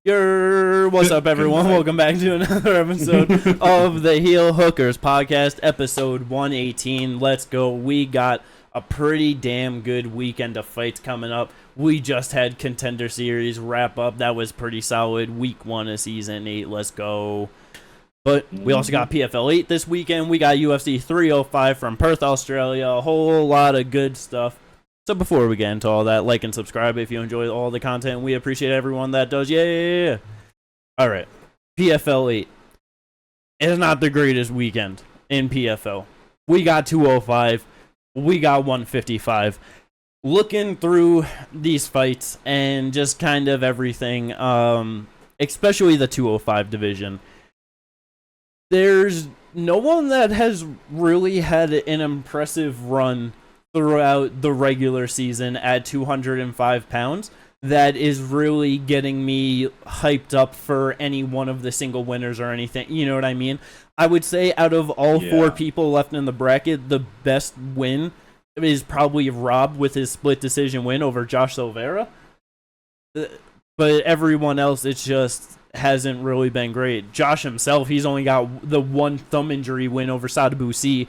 What's up, everyone? Welcome back to another episode of the Heel Hookers podcast, episode 118. Let's go. We got a pretty damn good weekend of fights coming up. We just had Contender Series wrap up. That was pretty solid. Week 1 of Season 8. Let's go. But we also got PFL 8 this weekend. We got UFC 305 from Perth, Australia. A whole lot of good stuff. So before we get into all that, like and subscribe if you enjoy all the content. We appreciate everyone that does. Yeah. All right. PFL 8. It's not the greatest weekend in PFL. We got 205. We got 155. Looking through these fights and just kind of everything, especially the 205 division, there's no one that has really had an impressive run throughout the regular season at 205 pounds that is really getting me hyped up for any one of the single winners or anything. You know what I mean? I would say out of all four people left in the bracket, the best win is probably Rob with his split decision win over Josh Silveira. But everyone else, it's just hasn't really been great. Josh himself, he's only got the one thumb injury win over Sadabusi.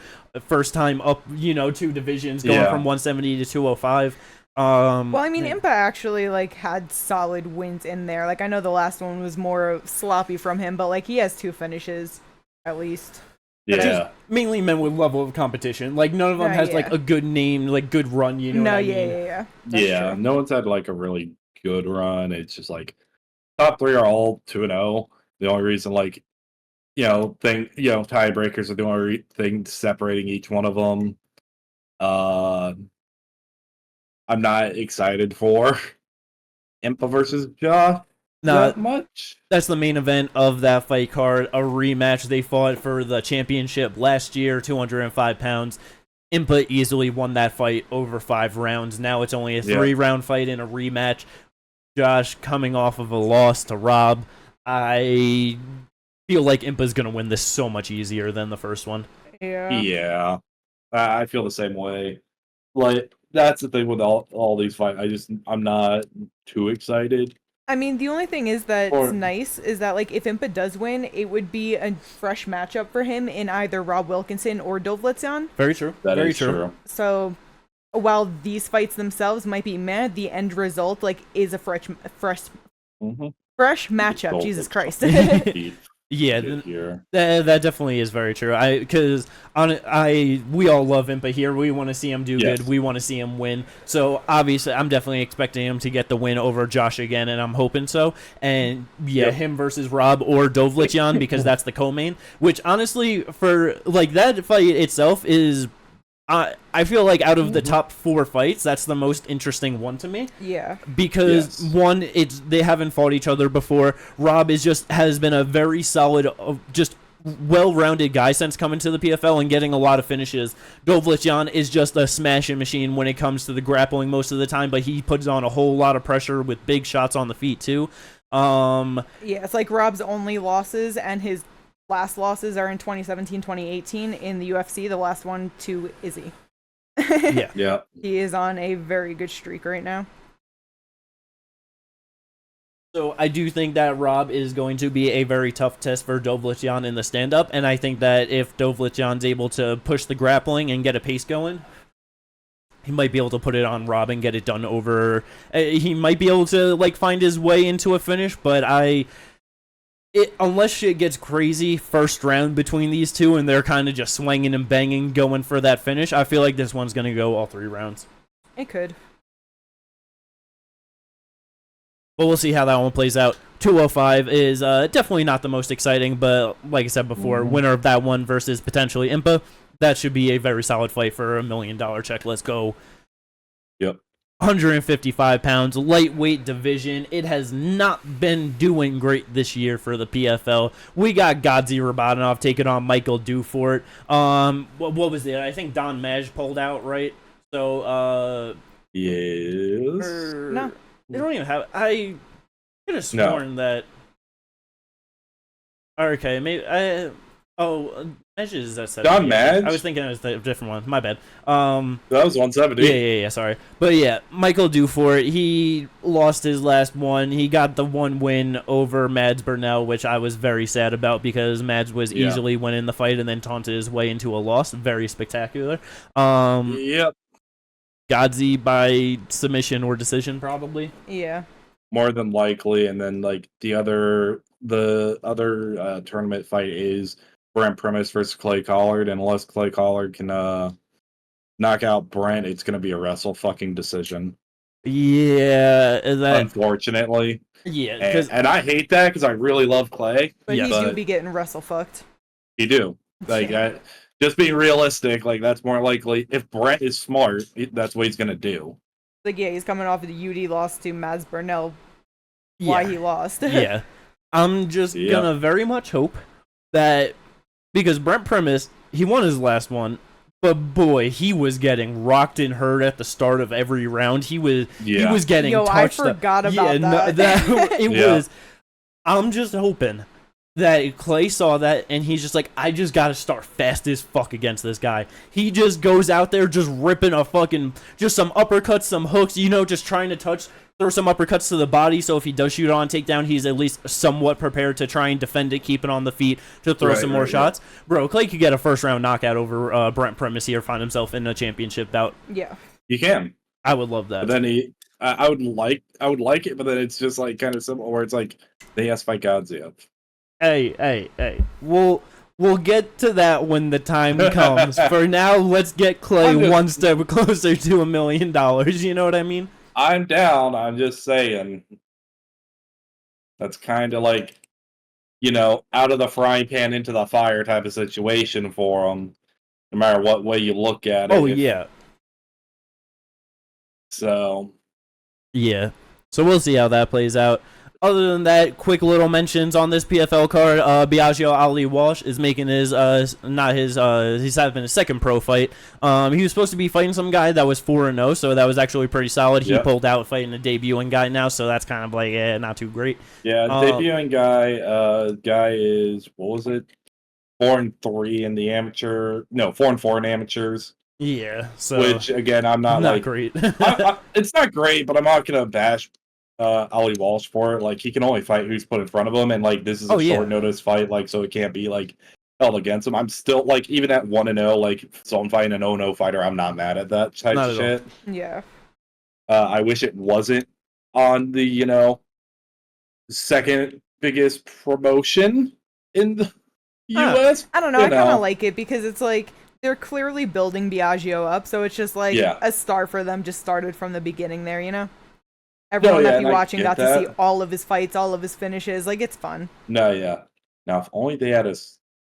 First time up, 2 divisions, going from 170 to 205. Well, I mean, Impa actually, had solid wins in there. I know the last one was more sloppy from him, but, he has 2 finishes, at least. Yeah. Just mainly men with level of competition. None of them has, a good name, good run, you know what I mean? Yeah. Yeah, no one's had, a really good run. It's just, top 3 are all 2-0. The only reason, tiebreakers are the only thing separating each one of them. I'm not excited for Impa versus Josh that much. That's the main event of that fight card, a rematch. They fought for the championship last year, 205 pounds. Impa easily won that fight over 5 rounds. Now it's only a 3-round fight in a rematch. Josh coming off of a loss to Rob. I feel like Impa's going to win this so much easier than the first one. Yeah. I feel the same way. That's the thing with all these fights. I'm not too excited. I mean, the only thing is that's nice is that, if Impa does win, it would be a fresh matchup for him in either Rob Wilkinson or Dovletyan. Very true. Very true. So, while these fights themselves might be mad, the end result, is a fresh matchup. Jesus Christ. Yeah, that definitely is very true. Because we all love Impa here. We want to see him do good. We want to see him win. So obviously, I'm definitely expecting him to get the win over Josh again, and I'm hoping so. And him versus Rob or Dovletyan because that's the co-main. Which honestly, for that fight itself is. I feel like out of the top 4 fights, that's the most interesting one to me. Yeah. Because one, they haven't fought each other before. Rob has been a very solid, just well-rounded guy since coming to the PFL and getting a lot of finishes. Dovletyan is just a smashing machine when it comes to the grappling most of the time, but he puts on a whole lot of pressure with big shots on the feet too. It's Rob's only losses and his last losses are in 2017, 2018 in the UFC. The last one to Izzy. Yeah. He is on a very good streak right now. So I do think that Rob is going to be a very tough test for Dovletyan in the stand-up, and I think that if Dovletyan's able to push the grappling and get a pace going, he might be able to put it on Rob and get it done over. He might be able to find his way into a finish, but unless shit gets crazy first round between these two and they're kind of just swinging and banging going for that finish, I feel like this one's going to go all 3 rounds. It could. But we'll see how that one plays out. 205 is definitely not the most exciting, but like I said before, winner of that one versus potentially Impa, that should be a very solid fight for $1 million check. Let's go. Yep. 155 pounds, lightweight division. It has not been doing great this year for the PFL. We got Godzi Rabanov taking on Michael Dufort. What was it? I think Don Maj pulled out, right? So, yes. No. They don't even have. I could have sworn that. Okay, maybe. Madge is at John 70. Madge? I was thinking it was a different one. My bad. That was 170. Yeah, sorry. But yeah, Michael Dufort, he lost his last one. He got the one win over Mads Burnell, which I was very sad about because Mads was easily winning the fight and then taunted his way into a loss. Very spectacular. Yep. Godzi by submission or decision, probably. Yeah. More than likely, and then like the other tournament fight is Brent Primus versus Clay Collard, and unless Clay Collard can knock out Brent, it's gonna be a wrestle fucking decision. Yeah, Unfortunately. Yeah, and I hate that because I really love Clay. But he do be getting wrestle fucked. He do. Like just being realistic, like that's more likely. If Brent is smart, that's what he's gonna do. Like he's coming off of the UD loss to Mads Burnell. Why he lost? Yeah, I'm just gonna very much hope that because Brent Primus, he won his last one, but boy, he was getting rocked and hurt at the start of every round. He was getting touched. I forgot about that. It was. I'm just hoping that Clay saw that and he's just like, I just gotta start fast as fuck against this guy. He just goes out there just ripping just some uppercuts, some hooks, just trying to throw some uppercuts to the body, so if he does shoot on takedown, he's at least somewhat prepared to try and defend it, keep it on the feet, to throw some more shots. Bro, Clay could get a first-round knockout over Brent Primus here, find himself in a championship bout. Yeah. You can. I would love that. But then I would like it, but then it's just like kind of simple, where it's like, they asked fight Godzilla. Hey. We'll get to that when the time comes. For now, let's get Clay one step closer to $1 million. You know what I mean? I'm down. I'm just saying. That's kind of like, out of the frying pan into the fire type of situation for him, no matter what way you look at it. Oh, yeah. So. Yeah. So we'll see how that plays out. Other than that, quick little mentions on this PFL card. Biagio Ali Walsh is making he's having his second pro fight. He was supposed to be fighting some guy that was 4-0, so that was actually pretty solid. He pulled out fighting a debuting guy now, so that's kind of like, not too great. Yeah, debuting guy is, what was it? 4-3 in the amateur. No, 4-4 in amateurs. Yeah, so. Which, again, I'm not great. It's not great, but I'm not going to bash Ali Walsh for it. Like, he can only fight who's put in front of him, and like this is a short notice fight, like, so it can't be like held against him. I'm still like, even at 1-0, like, so I'm fighting an 0-0 fighter, I'm not mad at that type of shit. Yeah. I wish it wasn't on the second biggest promotion in the US. I don't know. I kind of like it because it's like they're clearly building Biagio up, so it's just like a star for them. Just started from the beginning there, Everyone that be watching got to see all of his fights, all of his finishes. Like, it's fun. No, yeah. Now, if only they had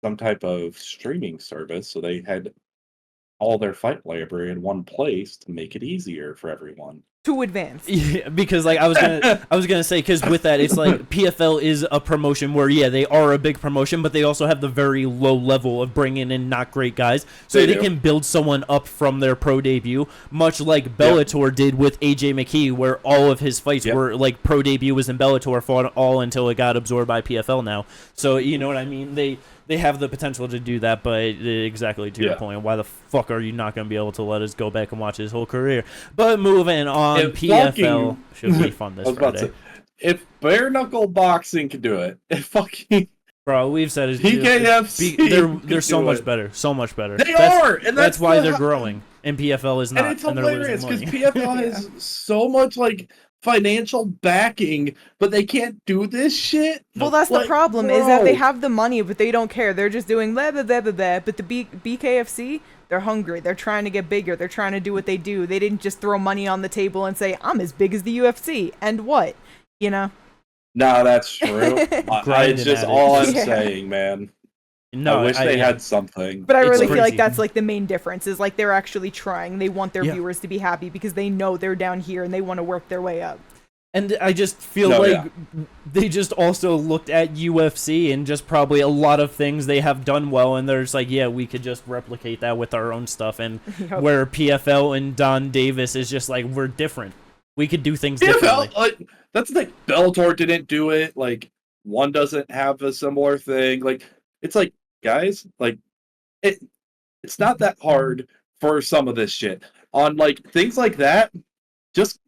some type of streaming service, so they had all their fight library in one place to make it easier for everyone. To advance. Yeah, because like I was gonna say, because with that, it's like PFL is a promotion where they are a big promotion, but they also have the very low level of bringing in not great guys, so they can build someone up from their pro debut, much like Bellator did with AJ McKee, where all of his fights were like pro debut was in Bellator, fought all until it got absorbed by PFL now. So you know what I mean? They have the potential to do that, but exactly to your point, why the fuck are you not going to be able to let us go back and watch his whole career? But moving on, PFL should be fun this Friday. If bare knuckle boxing can do it, if fucking bro, we've said it. PKFC, they're so much better, so much better. They are, and that's why they're growing, and PFL is not. And it's hilarious because PFL has so much like financial backing, but they can't do this shit. Well, that's the problem, is that they have the money, but they don't care. They're just doing blah, blah, blah, blah, blah. But the BKFC, they're hungry. They're trying to get bigger. They're trying to do what they do. They didn't just throw money on the table and say, I'm as big as the UFC. And what? No, that's true. It's just all I'm saying, man. No, I wish they had something. But I really feel like that's like the main difference, is like they're actually trying. They want their viewers to be happy because they know they're down here and they want to work their way up. And I just feel they just also looked at UFC and just probably a lot of things they have done well, and they're just like, we could just replicate that with our own stuff. And where PFL and Don Davis is just like, we're different. We could do things differently. That's the thing. Bellator didn't do it. Like, one doesn't have a similar thing. Like, it's like, guys, like, it's not that hard for some of this shit. On like things like that, just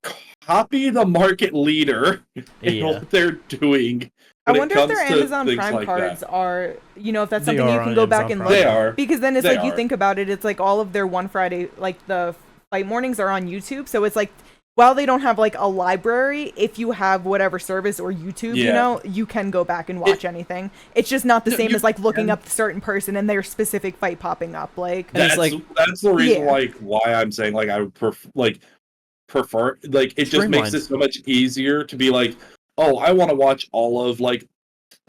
copy the market leader and what they're doing. I wonder if their Amazon Prime cards are, if that's something you can go back and look. They are. Because then it's like, you think about it, it's like all of their One Friday, like the fight mornings are on YouTube. So it's like, while they don't have like a library, if you have whatever service or YouTube, you can go back and watch anything. It's just not the same as like looking up a certain person and their specific fight popping up. Like that's the reason like why I'm saying like I would prefer like it just makes it so much easier to be like, oh, I want to watch all of like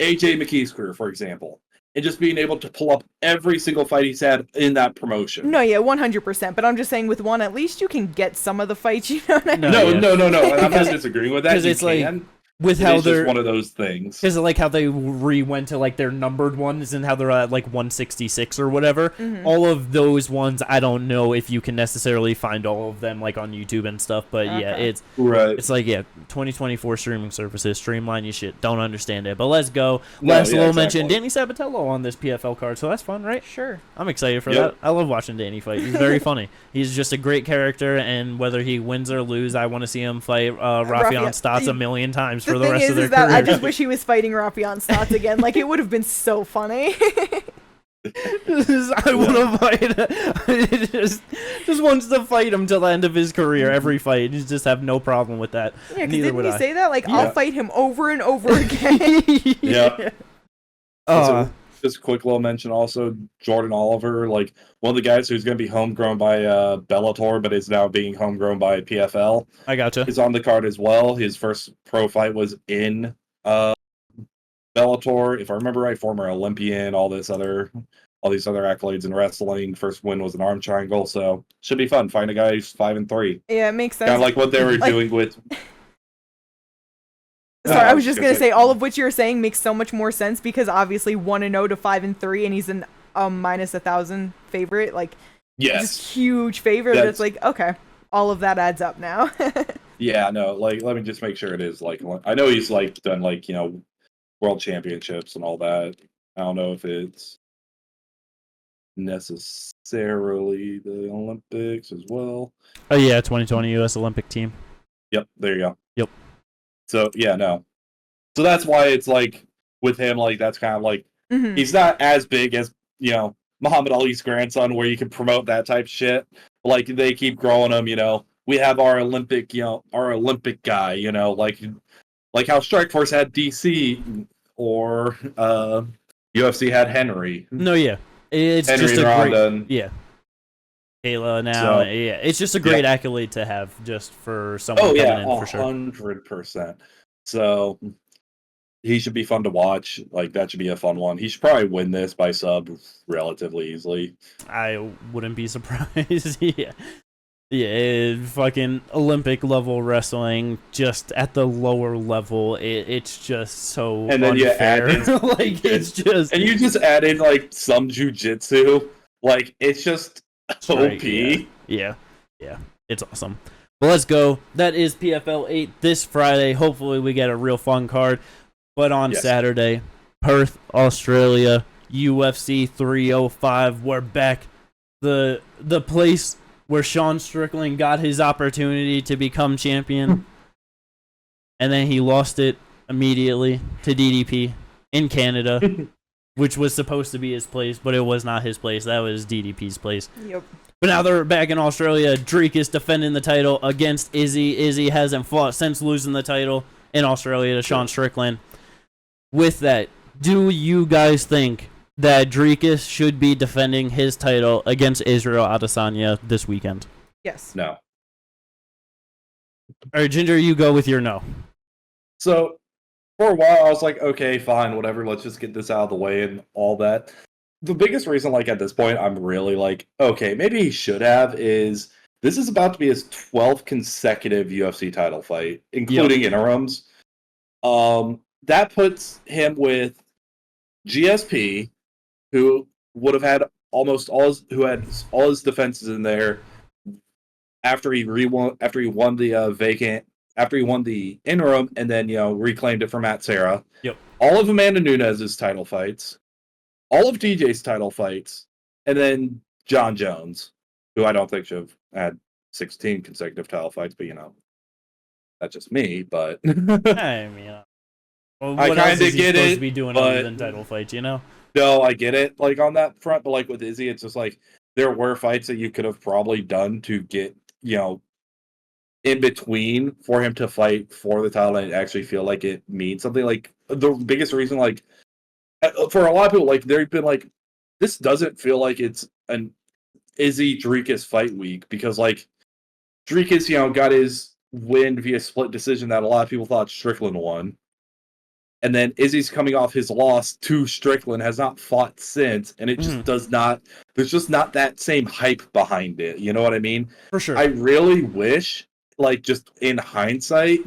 AJ McKee's career, for example, and just being able to pull up every single fight he's had in that promotion. No, yeah, 100%. But I'm just saying, with one, at least you can get some of the fights. You know what I mean? No. I'm not disagreeing with that. Because it's like with how they're just one of those things. Is it like how they went to like their numbered ones and how they're at like 166 or whatever? Mm-hmm. All of those ones, I don't know if you can necessarily find all of them like on YouTube and stuff. But yeah, it's like 2024 streaming services, streamline your shit. Don't understand it. But let's go. Last little mention, Danny Sabatello on this PFL card, so that's fun, right? Sure. I'm excited for that. I love watching Danny fight. He's very funny. He's just a great character, and whether he wins or lose, I want to see him fight Rafion Stotts a million times for the rest of their career. I just wish he was fighting Rafion Stotts again. Like, it would have been so funny. I want to fight. Just wants to fight him till the end of his career. Every fight, you just have no problem with that. Yeah, because didn't he say that? Like, I'll fight him over and over again. Yeah. Just a quick little mention also, Jordan Oliver, like one of the guys who's going to be homegrown by Bellator, but is now being homegrown by PFL. I gotcha. He's on the card as well. His first pro fight was in Bellator, if I remember right, former Olympian, all these other accolades in wrestling. First win was an arm triangle, so should be fun. Find a guy who's 5-3. Yeah, it makes sense. Kind of like what they were doing with. Sorry, I was just gonna say all of which you're saying makes so much more sense because obviously 1-0 to 5-3, and he's an minus 1,000 favorite. Like, just huge favorite. That's like, okay, all of that adds up now. Yeah, no, like let me just make sure it is like I know he's like done like world championships and all that. I don't know if it's necessarily the Olympics as well. Oh yeah, 2020 U.S. Olympic team. Yep, there you go. Yep. So yeah, no. So that's why it's like with him, like that's kind of like he's not as big as Muhammad Ali's grandson, where you can promote that type of shit. Like they keep growing him. We have our Olympic, our Olympic guy. Like how Strikeforce had DC or UFC had Henry. No, yeah, it's Henry just a great, Kayla now, it's just a great accolade to have just for someone coming in for sure. 100%. So he should be fun to watch. Like that should be a fun one. He should probably win this by sub relatively easily. I wouldn't be surprised. Fucking Olympic level wrestling, just at the lower level, it's just so and then unfair. You add in, like it's just, and you just add in like some jujitsu. Like it's just OP. Yeah, it's awesome. Well, let's go. That is PFL 8 this Friday. Hopefully we get a real fun card. But on Saturday, Perth, Australia, UFC 305. We're back. The place where Sean Strickland got his opportunity to become champion. And then he lost it immediately to DDP in Canada. Which was supposed to be his place, but it was not his place. That was DDP's place. Yep. But now they're back in Australia. Drake is defending the title against Izzy. Izzy hasn't fought since losing the title in Australia to Sean Strickland. With that, do you guys think that Dricus should be defending his title against Israel Adesanya this weekend? Yes. No. All right, Ginger, you go with your no. So, for a while, I was like, okay, fine, whatever, let's just get this out of the way and all that. The biggest reason, like, at this point, I'm really like, okay, maybe he should have, is this is about to be his 12th consecutive UFC title fight, including interims. That puts him with GSP, who would have had almost all his defenses in there after he won the interim and then reclaimed it from Matt Serra. Yep. All of Amanda Nunes' title fights, all of DJ's title fights, and then John Jones, who I don't think should have had 16 consecutive title fights, but that's just me. But I mean, well, what I else is he supposed to be doing other than title fights? No, I get it. Like on that front, but like with Izzy, it's just like there were fights that you could have probably done to get in between for him to fight for the title and actually feel like it means something. Like the biggest reason, like for a lot of people, like they've been like, this doesn't feel like it's an Izzy Dricus fight week because like Dricus, got his win via split decision that a lot of people thought Strickland won. And then Izzy's coming off his loss to Strickland, has not fought since, and it just does not, there's just not that same hype behind it. You know what I mean? For sure. I really wish, like, just in hindsight,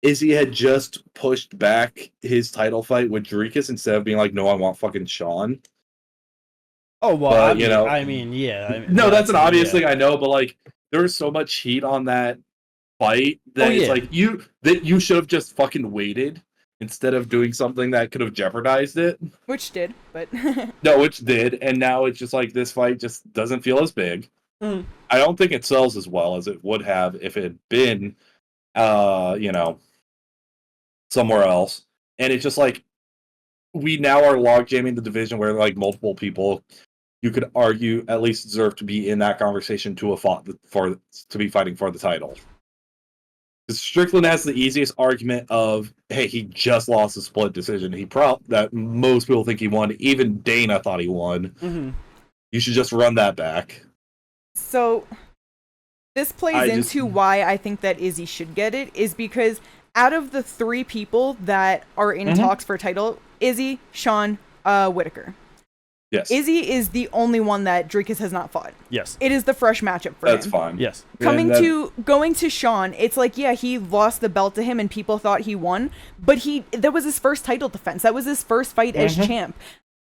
Izzy had just pushed back his title fight with Dricus instead of being like, no, I want fucking Sean. Oh, well, but, no, that's an obvious thing, I know, but, like, there was so much heat on that fight that it's like, you should have just fucking waited instead of doing something that could have jeopardized it. Which did, but... No, which did, and now it's just like, this fight just doesn't feel as big. I don't think it sells as well as it would have if it had been, somewhere else. And it's just like, we now are log jamming the division where like multiple people you could argue at least deserve to be in that conversation to be fighting for the title. Because Strickland has the easiest argument of, hey, he just lost a split decision. That most people think he won. Even Dana thought he won. You should just run that back. So this plays into why I think that Izzy should get it, is because out of the 3 people that are in talks for title, Izzy, Sean, Whitaker. Yes. Izzy is the only one that Dricus has not fought. Yes. It is the fresh matchup for him. That's fine. Yes. Going to Sean, it's like, yeah, he lost the belt to him and people thought he won, but that was his first title defense. That was his first fight as champ.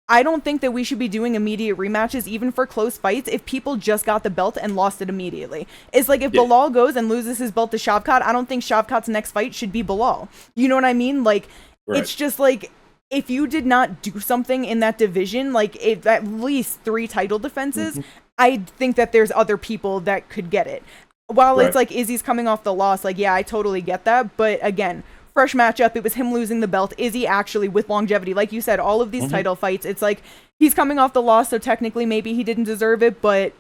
I don't think that we should be doing immediate rematches, even for close fights, if people just got the belt and lost it immediately. It's like if Bilal goes and loses his belt to Shavkat, I don't think Shavkat's next fight should be Bilal. You know what I mean? Like, It's just like, if you did not do something in that division, like at least 3 title defenses, I think that there's other people that could get it. While it's like Izzy's coming off the loss, like, yeah, I totally get that. But again, fresh matchup, it was him losing the belt. Izzy actually with longevity, like you said, all of these title fights, it's like he's coming off the loss, so technically maybe he didn't deserve it, but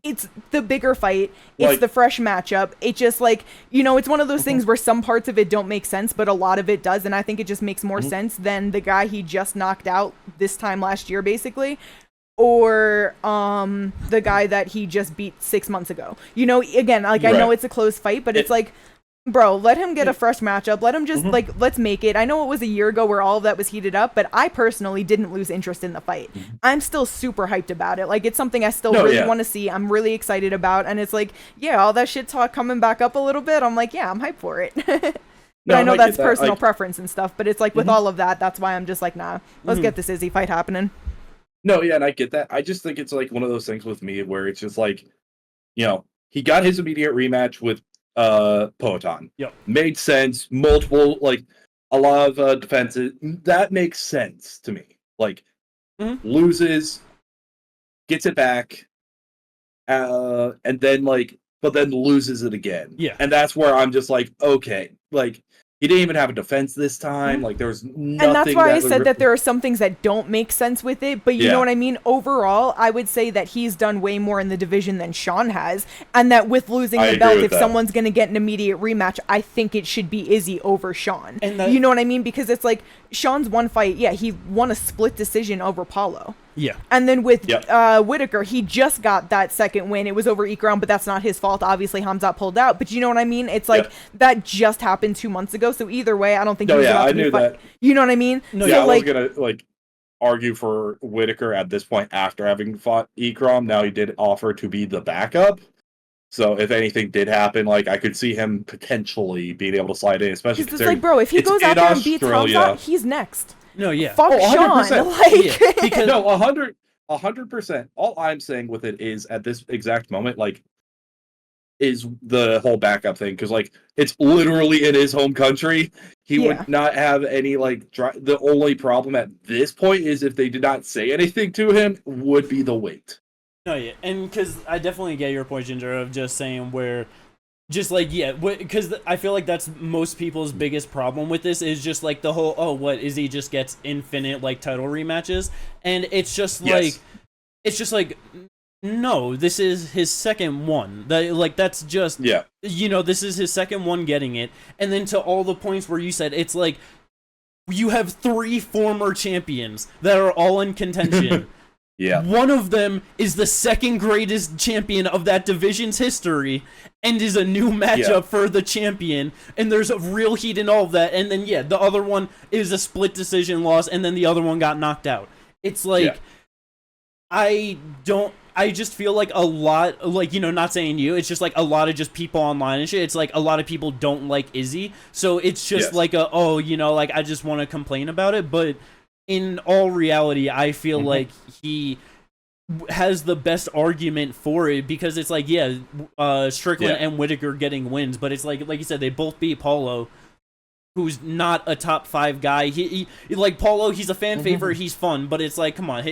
it's the bigger fight. It's the fresh matchup. It just like, it's one of those things where some parts of it don't make sense, but a lot of it does. And I think it just makes more sense than the guy he just knocked out this time last year, basically. Or the guy that he just beat 6 months ago. Again, like I know it's a close fight, but it's like, bro, let him get a fresh matchup. Let him just let's make it. I know it was a year ago where all of that was heated up, but I personally didn't lose interest in the fight. I'm still super hyped about it. Like, it's something I still really want to see. I'm really excited about, and it's like, yeah, all that shit talk coming back up a little bit. I'm like, yeah, I'm hyped for it. But I know that's personal preference and stuff, but it's like with all of that, that's why I'm just like, nah, let's get this Izzy fight happening. No, yeah, and I get that. I just think it's like one of those things with me where it's just like, he got his immediate rematch with Poatan. Made sense. Multiple, like, a lot of defenses. That makes sense to me. Like, loses, gets it back, and then, like, but then loses it again. Yeah. And that's where I'm just like, okay, like, he didn't even have a defense this time. Like, there was nothing. And that's why I said that there are some things that don't make sense with it. But you know what I mean? Overall, I would say that he's done way more in the division than Sean has. And that with losing the belt, if someone's going to get an immediate rematch, I think it should be Izzy over Sean. You know what I mean? Because it's like, Sean's one fight, he won a split decision over Paulo. Yeah. And then with Whitaker, he just got that second win. It was over Ikram, but that's not his fault. Obviously, Hamzat pulled out. But you know what I mean? It's like that just happened 2 months ago. So either way, I don't think he was about to be that. You know what I mean? No, so, I was gonna argue for Whitaker at this point after having fought Ikram. Now he did offer to be the backup. So if anything did happen, like, I could see him potentially being able to slide in, especially because it's like, bro, if he goes out there and beats Hamzat, he's next. No, yeah. Fuck Sean. Because no, 100%. All I'm saying with it is, at this exact moment, like, is the whole backup thing, because like it's literally in his home country. He would not have any like the only problem at this point is if they did not say anything to him would be the weight. No, yeah, and because I definitely get your point, Ginger, of just saying where, just like, yeah, because I feel like that's most people's biggest problem with this is just like the whole, oh, what is he just gets infinite like title rematches, and it's just like, it's just like, no, this is his second one. That's just, you know, this is his second one getting it, and then to all the points where you said it's like you have 3 former champions that are all in contention. Yeah. One of them is the second greatest champion of that division's history and is a new matchup for the champion, and there's a real heat in all of that, and then the other one is a split decision loss, and then the other one got knocked out. It's like I just feel like a lot, like, you know, not saying you, it's just like a lot of just people online and shit, it's like a lot of people don't like Izzy, so it's just like oh, you know, like I just want to complain about it, but in all reality, I feel like he has the best argument for it, because it's like, Strickland and Whittaker getting wins, but it's like you said, they both beat Paulo, who's not a top 5 guy. He like Paulo, he's a fan favorite, he's fun, but it's like, come on,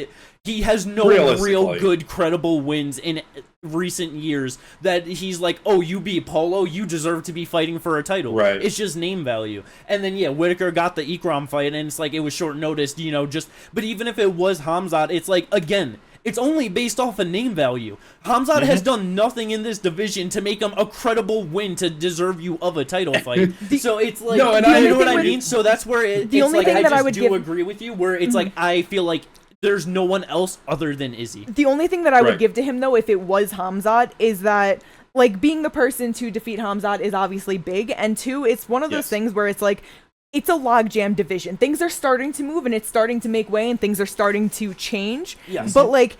he has no real good credible wins in recent years that he's like, oh, you beat Paulo, you deserve to be fighting for a title. Right. It's just name value. And then Whittaker got the Ikram fight, and it's like it was short notice, you know, but even if it was Hamzat, it's like, again, it's only based off of name value. Hamzat has done nothing in this division to make him a credible win to deserve you of a title fight. So it's like, you know what I mean? So that's where it's like, I just do agree with you, where it's like, I feel like there's no one else other than Izzy. The only thing that I would give to him, though, if it was Hamzat, is that, like, being the person to defeat Hamzat is obviously big, and 2, it's one of those things where it's like, it's a logjam division. Things are starting to move, and it's starting to make way, and things are starting to change. Yes. But, like,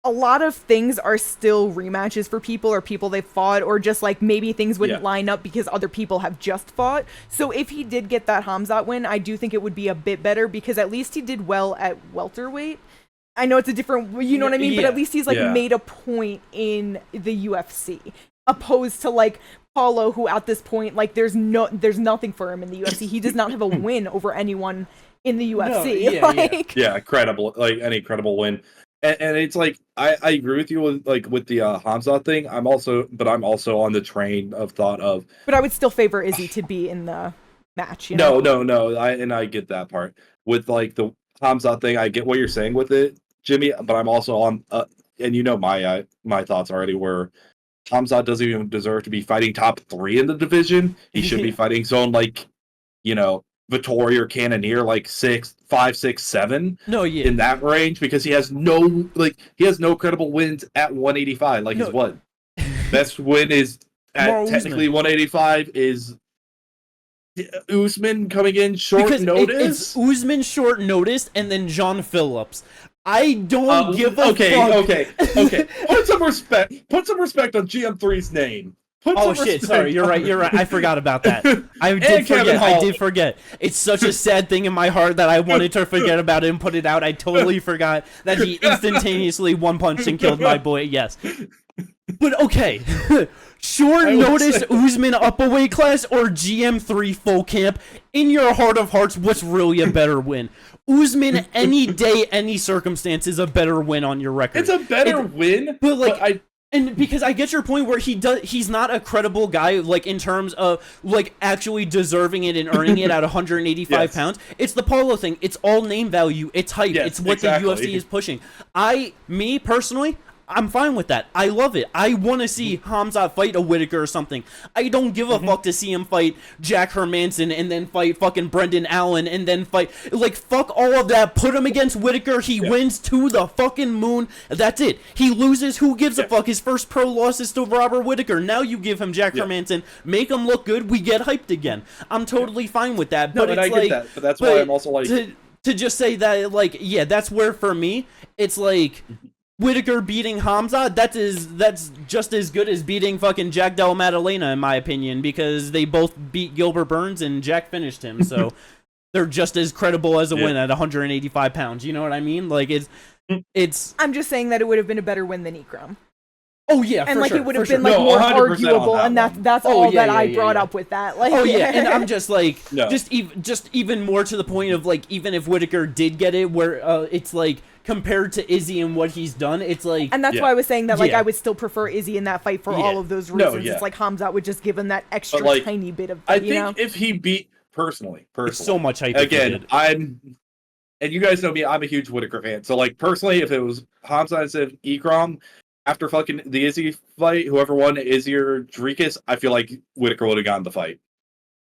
a lot of things are still rematches for people, or people they've fought, or just, like, maybe things wouldn't line up because other people have just fought. So if he did get that Hamzat win, I do think it would be a bit better, because at least he did well at welterweight. I know it's a different, you know what I mean? But at least he's, like, made a point in the UFC, opposed to, like, Paulo, who at this point, like, there's nothing for him in the UFC. He does not have a win over anyone in the UFC. Credible, like any credible win. And it's like I agree with you with the Hamzat thing. I'm also on the train of thought of. But I would still favor Izzy to be in the match. You know? No. I get that part with like the Hamzat thing. I get what you're saying with it, Jimmy. But I'm also on, and you know my thoughts already. Where Hamzat doesn't even deserve to be fighting top 3 in the division. He should be fighting zone, like, you know, Vittori or Cannonier, like 6, 5, 6, 7. In that range, because he has no credible wins at 185. Like his what best win is at technically 185 is Usman coming in short notice. It's Usman short notice, and then John Phillips. I don't give a fuck. Okay. Put some respect on GM3's name. Oh shit! Sorry, you're right. I forgot about that. I did forget. It's such a sad thing in my heart that I wanted to forget about it and put it out. I totally forgot that he instantaneously one punched and killed my boy. Yes, but okay. Short notice Usman up a weight class or GM3 full camp? In your heart of hearts, what's really a better win? Usman any day, any circumstance is a better win on your record. It's a better win, but like. And because I get your point where he's not a credible guy, like, in terms of, like, actually deserving it and earning it at 185 pounds. It's the Paulo thing. It's all name value. It's hype. It's what the UFC is pushing. Me, personally, I'm fine with that. I love it. I want to see Hamzat fight a Whittaker or something. I don't give a fuck to see him fight Jack Hermanson and then fight fucking Brendan Allen and then fight, like, fuck all of that. Put him against Whittaker. He wins to the fucking moon. That's it. He loses. Who gives a fuck? His first pro loss is to Robert Whittaker. Now you give him Jack Hermanson. Make him look good. We get hyped again. I'm totally fine with that. No, but and it's I get that. But that's why I'm also like... To just say that, like, that's where, for me, it's like... Whittaker beating Hamzat, that's just as good as beating fucking Jack Della Maddalena, in my opinion, because they both beat Gilbert Burns and Jack finished him, so they're just as credible as a win at 185 pounds. You know what I mean? Like, it's. I'm just saying that it would have been a better win than Ikram. Oh yeah, and like sure, it would have for been sure. like more 100% arguable, on and that that's Oh, all yeah, that yeah, I yeah, brought yeah. up with that. Like, Oh yeah, and I'm just like, No. just even more to the point of like, even if Whitaker did get it, where it's like compared to Izzy and what he's done, it's like, and that's Yeah. why I was saying that like Yeah. I would still prefer Izzy in that fight for Yeah. all of those No, reasons. yeah. It's like Hamzat would just give him that extra like, tiny bit of, I you think know. if he beat personally, it's so much hype. if he again, did. and you guys know me, I'm a huge Whitaker fan. So like personally, if it was Hamza instead of Ikram after fucking the Izzy fight, whoever won, Izzy or Dricus, I feel like Whitaker would have gotten the fight.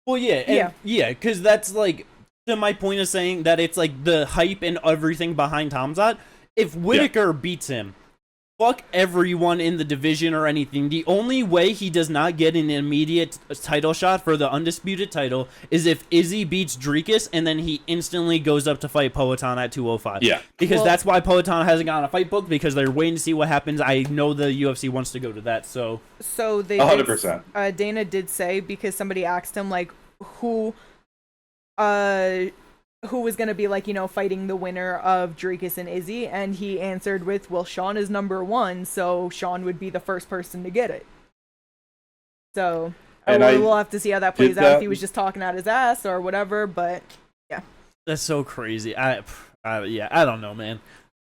Well, yeah, because that's like to my point of saying that it's like the hype and everything behind Hamzat. If Whitaker beats him, fuck everyone in the division or anything. The only way he does not get an immediate title shot for the undisputed title is if Izzy beats Dricus and then he instantly goes up to fight Poatan at 205. Yeah. Because that's why Poatan hasn't gotten a fight booked, because they're waiting to see what happens. I know the UFC wants to go to that, so They 100%. Dana did say, because somebody asked him like who was going to be like, you know, fighting the winner of Dricus and Izzy, and he answered with, well, Sean is number 1, so Sean would be the first person to get it. So we'll have to see how that plays out, if he was just talking out his ass or whatever, but yeah. that's so crazy. I don't know, man.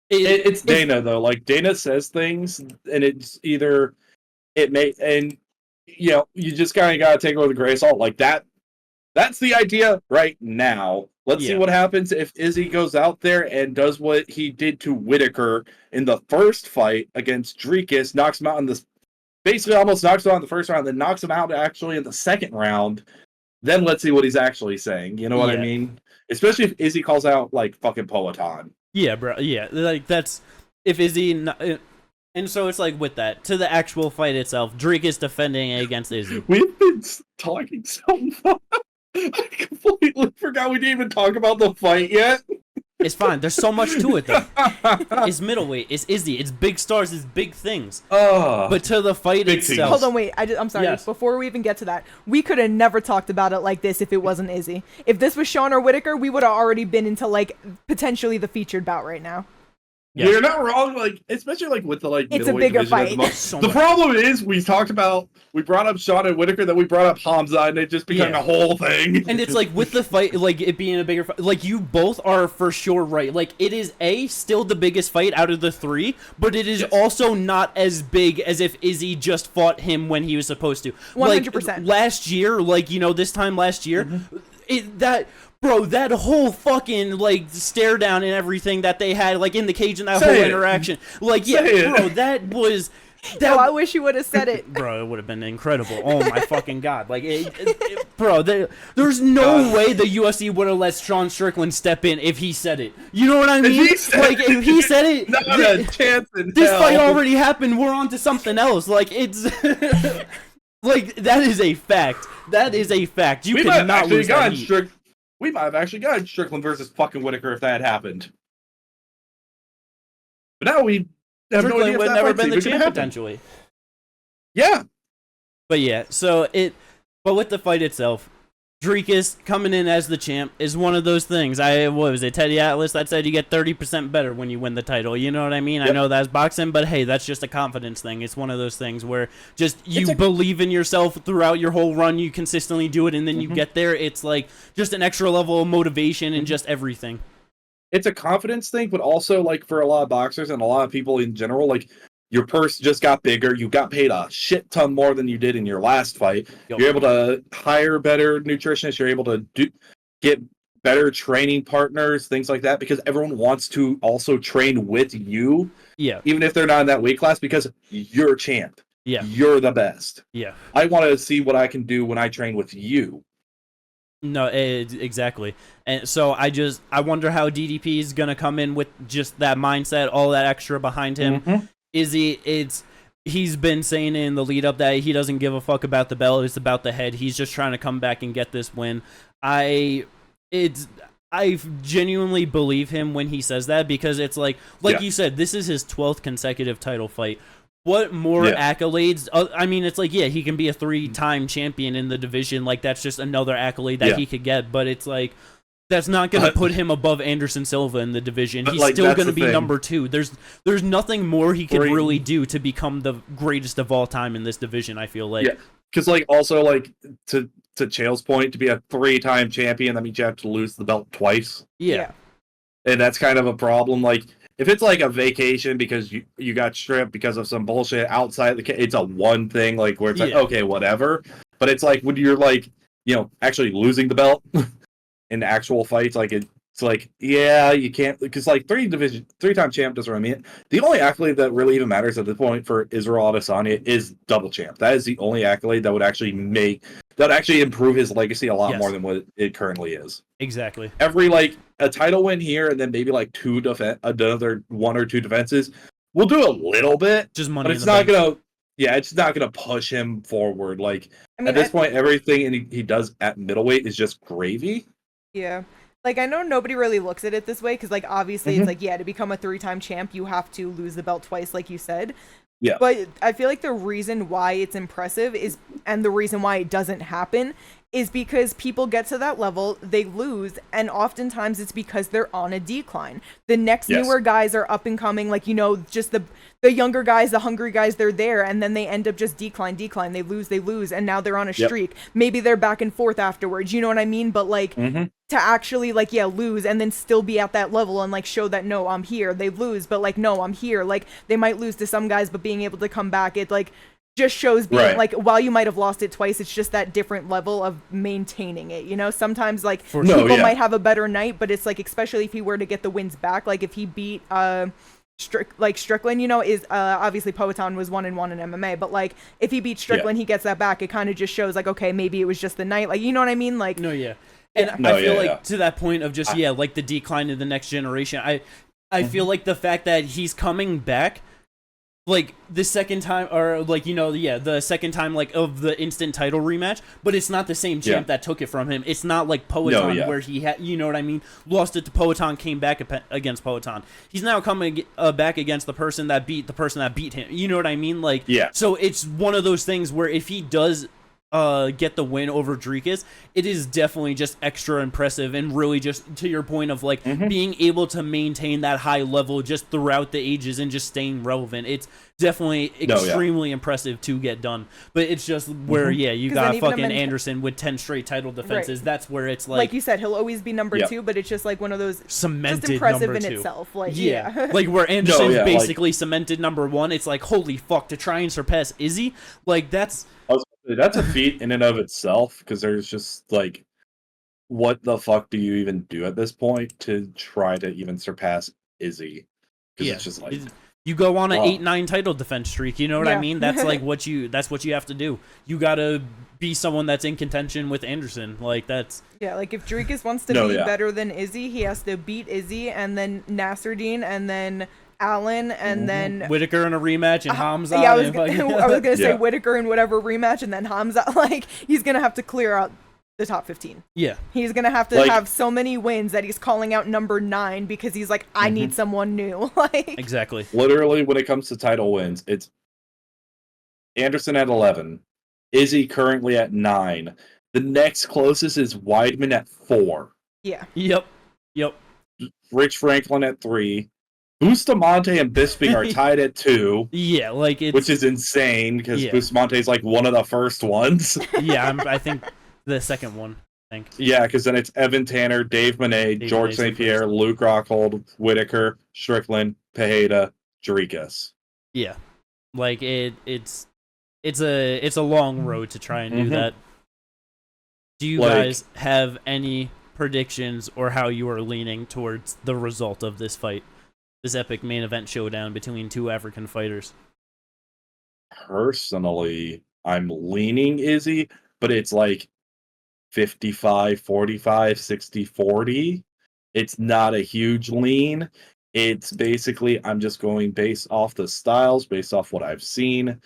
It's Dana though. Like Dana says things, and it's either and you know, you just kind of gotta take it with a grain of salt. Like that. That's the idea right now. Let's see what happens if Izzy goes out there and does what he did to Whitaker in the first fight against Dricus, knocks him out in this, basically almost knocks him out in the first round, then knocks him out actually in the second round. Then let's see what he's actually saying. You know what I mean? Especially if Izzy calls out like fucking Poatan. Yeah, bro. Yeah, like that's if Izzy. And so it's like with that to the actual fight itself, Dricus defending against Izzy. We've been talking so much. I completely forgot we didn't even talk about the fight yet. It's fine. There's so much to it, though. It's middleweight. It's Izzy. It's big stars. It's big things. But to the fight itself... Hold on, wait. I'm sorry. Yes. Before we even get to that, we could have never talked about it like this if it wasn't Izzy. If this was Sean or Whitaker, we would have already been into, like, potentially the featured bout right now. Yeah. You're not wrong, like especially like with the like it's a bigger fight. The problem is we brought up Sean and Whitaker, then we brought up Hamza, and it just became a whole thing. And it's like with the fight, like it being a bigger fight, like you both are for sure right. Like it is still the biggest fight out of the 3, but it is also not as big as if Izzy just fought him when he was supposed to. 100%. Like, last year, like you know, this time last year, Bro, that whole fucking, like, stare down and everything that they had, like, in the cage and that whole interaction. Like, bro, that was... I wish you would have said it. Bro, it would have been incredible. Oh, my fucking God. Like, bro, there's no way the UFC would have let Sean Strickland step in if he said it. You know what I mean? If he said it... Not a chance in this hell. fight already happened. We're on to something else. Like, it's... like, that is a fact. That is a fact. You cannot lose that heat. We might have actually gotten Strickland versus fucking Whitaker if that had happened. But now we have Strickland no idea if would that never fight's been the even champ happen. potentially. Yeah. But yeah, but with the fight itself, Dricus coming in as the champ is one of those things. What was it, Teddy Atlas that said you get 30% better when you win the title. You know what I mean? Yep. I know that's boxing, but hey, that's just a confidence thing. It's one of those things where just you believe in yourself throughout your whole run. You consistently do it, and then you get there. It's like just an extra level of motivation and just everything. It's a confidence thing, but also like for a lot of boxers and a lot of people in general, like your purse just got bigger. You got paid a shit ton more than you did in your last fight. Yep. You're able to hire better nutritionists. You're able to get better training partners, things like that, because everyone wants to also train with you. Yeah. Even if they're not in that weight class, because you're a champ. Yeah. You're the best. Yeah. I want to see what I can do when I train with you. No, exactly. And so I wonder how DDP is going to come in with just that mindset, all that extra behind him. Mm-hmm. He's been saying in the lead up that he doesn't give a fuck about the belt. It's about the head. He's just trying to come back and get this win. I genuinely believe him when he says that, because it's like you said, this is his 12th consecutive title fight. What more accolades? I mean, it's like, he can be a 3-time champion in the division. Like, that's just another accolade that he could get. But it's like, That's not going to put him above Anderson Silva in the division. He's like, still going to be thing. number 2. There's nothing more he could really do to become the greatest of all time in this division, I feel like. Yeah, because, like, also, like, to Chael's point, to be a 3-time champion, that means you have to lose the belt twice. Yeah. And that's kind of a problem. Like, if it's, like, a vacation because you got stripped because of some bullshit outside it's a one thing, like, where it's like, okay, whatever. But it's like, when you're, like, actually losing the belt in actual fights, like, it's like, yeah, you can't, because, like, 3-time champ doesn't really mean it. The only accolade that really even matters at this point for Israel Adesanya is double champ. That is the only accolade that would actually improve his legacy a lot more than what it currently is. Exactly. Every, like, a title win here and then maybe like another 1 or 2 defenses will do a little bit, just money, but it's not gonna. Yeah, it's not gonna push him forward. Like, at this point, everything he does at middleweight is just gravy. Yeah. Like, I know nobody really looks at it this way because, like, obviously it's like, yeah, to become a 3-time champ, you have to lose the belt twice, like you said. Yeah. But I feel like the reason why it's impressive and the reason why it doesn't happen is because people get to that level, they lose, and oftentimes it's because they're on a decline. The next newer guys are up and coming, like, just the younger guys, the hungry guys, they're there, and then they end up just decline. They lose, and now they're on a streak. Maybe they're back and forth afterwards, you know what I mean? But, like, to actually, like, lose and then still be at that level and, like, show that, no, I'm here. They lose, but, like, no, I'm here. Like, they might lose to some guys, but being able to come back, it, like, just shows being like, while you might have lost it twice, it's just that different level of maintaining it. Sometimes, like, people might have a better night, but it's like, especially if he were to get the wins back, like if he beat Strickland, is obviously Poatan was 1-1 in MMA, but like if he beats Strickland, he gets that back. It kind of just shows like, okay, maybe it was just the night, like, you know what I mean? Like, and I feel like to that point of just like the decline of the next generation, I feel like the fact that he's coming back, like, the second time, or, like, the second time, like, of the instant title rematch, but it's not the same champ that took it from him. It's not like Poatan, where he had, you know what I mean, lost it to Poatan, came back against Poatan. He's now coming back against the person that beat him. You know what I mean? Like, so it's one of those things where if he does get the win over Dricus, it is definitely just extra impressive, and really just to your point of like being able to maintain that high level just throughout the ages and just staying relevant. It's definitely extremely impressive to get done. But it's just where you got fucking Anderson with 10 straight title defenses. That's where it's like you said, he'll always be number 2, but it's just like one of those cemented, just impressive number in 2. itself. Like like where Anderson's basically cemented number 1. It's like, holy fuck, to try and surpass Izzy, like that's a feat in and of itself, because there's just like, what the fuck do you even do at this point to try to even surpass Izzy? Because it's just like, you go on an 8-9 title defense streak, you know what I mean? That's like what you have to do. You gotta be someone that's in contention with Anderson. Like, that's like if Dricus wants to be better than Izzy, he has to beat Izzy and then Nasruddin and then Allen and then Whitaker in a rematch and Hamza. I was gonna say Whitaker in whatever rematch and then Hamza. Like, he's gonna have to clear out the top 15. He's gonna have to have so many wins that he's calling out number 9 because he's like, I need someone new. Like, exactly. Literally, when it comes to title wins, it's Anderson at 11, Izzy currently at 9. The next closest is Weidman at 4. Yep. Rich Franklin at 3. Bustamante and Bisping are tied at 2. Like which is insane because Bustamante is like one of the first ones. I think the second one. I think. Because then it's Evan Tanner, Dave Monet, George St. Pierre, Luke Rockhold, Whitaker, Strickland, Pereira, Dricus. Like it's a long road to try and do that. Do you guys have any predictions or how you are leaning towards the result of this fight? This epic main event showdown between 2 African fighters? Personally, I'm leaning Izzy, but it's like 55-45, 60-40. It's not a huge lean. It's basically, I'm just going based off the styles, based off what I've seen.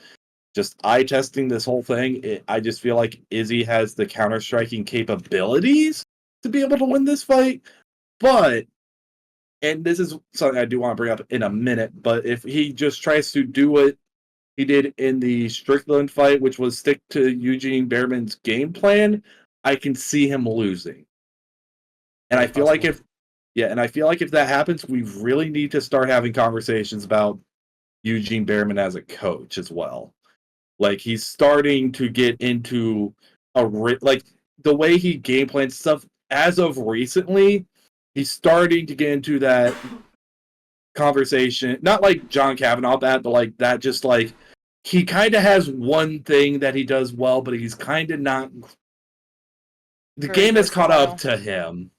Just eye testing this whole thing. I just feel like Izzy has the counter-striking capabilities to be able to win this fight. But, and this is something I do want to bring up in a minute, but if he just tries to do what he did in the Strickland fight, which was stick to Eugene Behrman's game plan, I can see him losing. And I feel like if that happens, we really need to start having conversations about Eugene Behrman as a coach as well. Like, he's starting to get into like the way he game plans stuff as of recently. He's starting to get into that conversation, not like John Kavanaugh bad, but like that, just like he kind of has one thing that he does well, but he's kind of not. The game has caught up to him.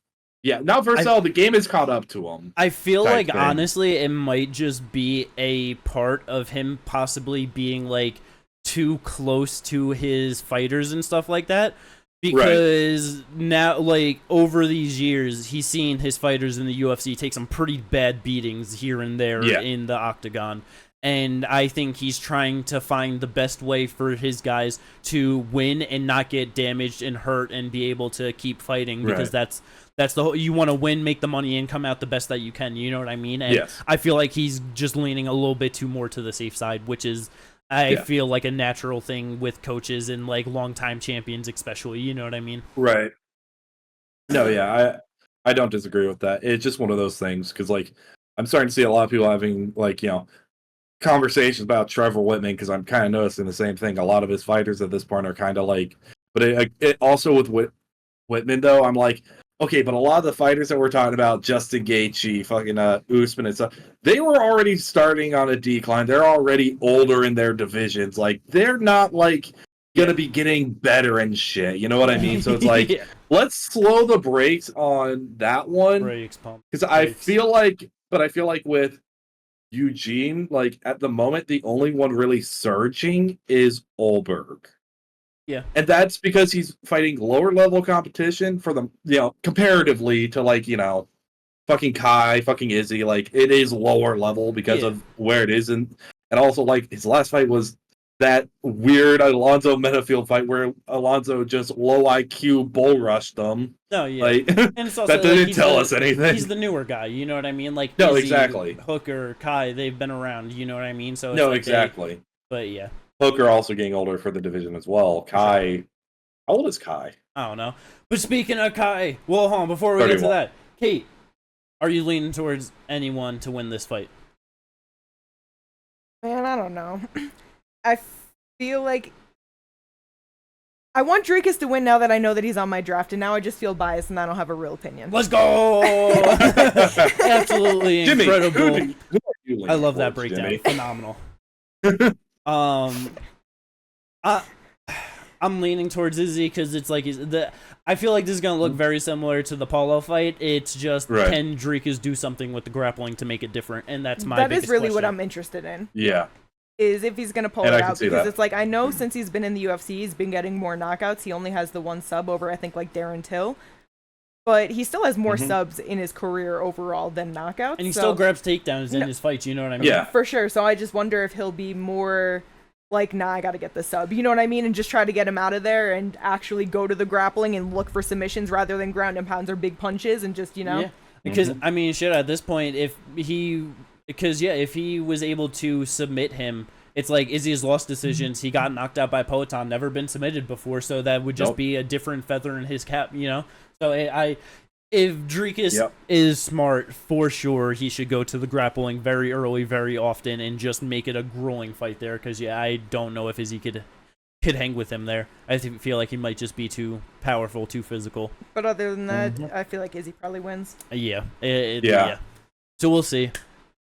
Yeah, not versatile. The game has caught up to him. I feel like thing. Honestly, it might just be a part of him possibly being like too close to his fighters and stuff like that. Because now, like, over these years, he's seen his fighters in the UFC take some pretty bad beatings here and there in the octagon. And I think he's trying to find the best way for his guys to win and not get damaged and hurt and be able to keep fighting, because that's the whole, you want to win, make the money, and come out the best that you can. You know what I mean? And I feel like he's just leaning a little bit too more to the safe side, which is, I feel like, a natural thing with coaches and like longtime champions, especially. You know what I mean? Right. No, yeah, I don't disagree with that. It's just one of those things, because like I'm starting to see a lot of people having like, you know, conversations about Trevor Whitman, because I'm kind of noticing the same thing. A lot of his fighters at this point are kind of like, but it also with Whitman though, I'm like, okay, but a lot of the fighters that we're talking about, Justin Gaethje, fucking Usman and stuff, they were already starting on a decline. They're already older in their divisions. Like, they're not like gonna be getting better and shit. You know what I mean? So it's like, let's slow the brakes on that one, because I feel like with Eugene, like at the moment, the only one really surging is Olberg. Yeah. And that's because he's fighting lower level competition for the, you know, comparatively to like, you know, fucking Kai, fucking Izzy. Like, it is lower level because of where it is. And also, like, his last fight was that weird Alonzo Metafield fight where Alonzo just low IQ bull rushed them. No, yeah. Like, and it's also, that didn't tell us anything. He's the newer guy, you know what I mean? Like, no, Izzy, exactly. Hooker, Kai, they've been around, you know what I mean? So it's no, like exactly. But yeah. Hooker also getting older for the division as well. Kai, how old is Kai? I don't know. But speaking of Kai, well, hold on, before we get to that, Kate, are you leaning towards anyone to win this fight? Man, I don't know. I feel like I want Drakus to win now that I know that he's on my draft, and now I just feel biased and I don't have a real opinion. Let's go! Absolutely Jimmy, incredible. Who I love that breakdown. Jimmy? Phenomenal. I'm leaning towards Izzy because it's like I feel like this is gonna look very similar to the Paulo fight. It's just can Drakus do something with the grappling to make it different, and that's my biggest really question. What I'm interested in. Yeah. Is if he's gonna pull it out, because it's like, I know since he's been in the UFC, he's been getting more knockouts. He only has the one sub over, I think, like Darren Till, but he still has more subs in his career overall than knockouts. And he still grabs takedowns in his fights. You know what I mean? Yeah, for sure. So I just wonder if he'll be more like, nah, I gotta get the sub. You know what I mean? And just try to get him out of there and actually go to the grappling and look for submissions rather than ground and pounds or big punches and just, you know. Yeah. Because I mean, shit. At this point, if he was able to submit him. It's like Izzy's lost decisions. He got knocked out by Poatan, never been submitted before, so that would just be a different feather in his cap, you know? So if Drakus is smart, for sure, he should go to the grappling very early, very often, and just make it a grueling fight there, because, I don't know if Izzy could hang with him there. I feel like he might just be too powerful, too physical. But other than that, I feel like Izzy probably wins. Yeah. So we'll see.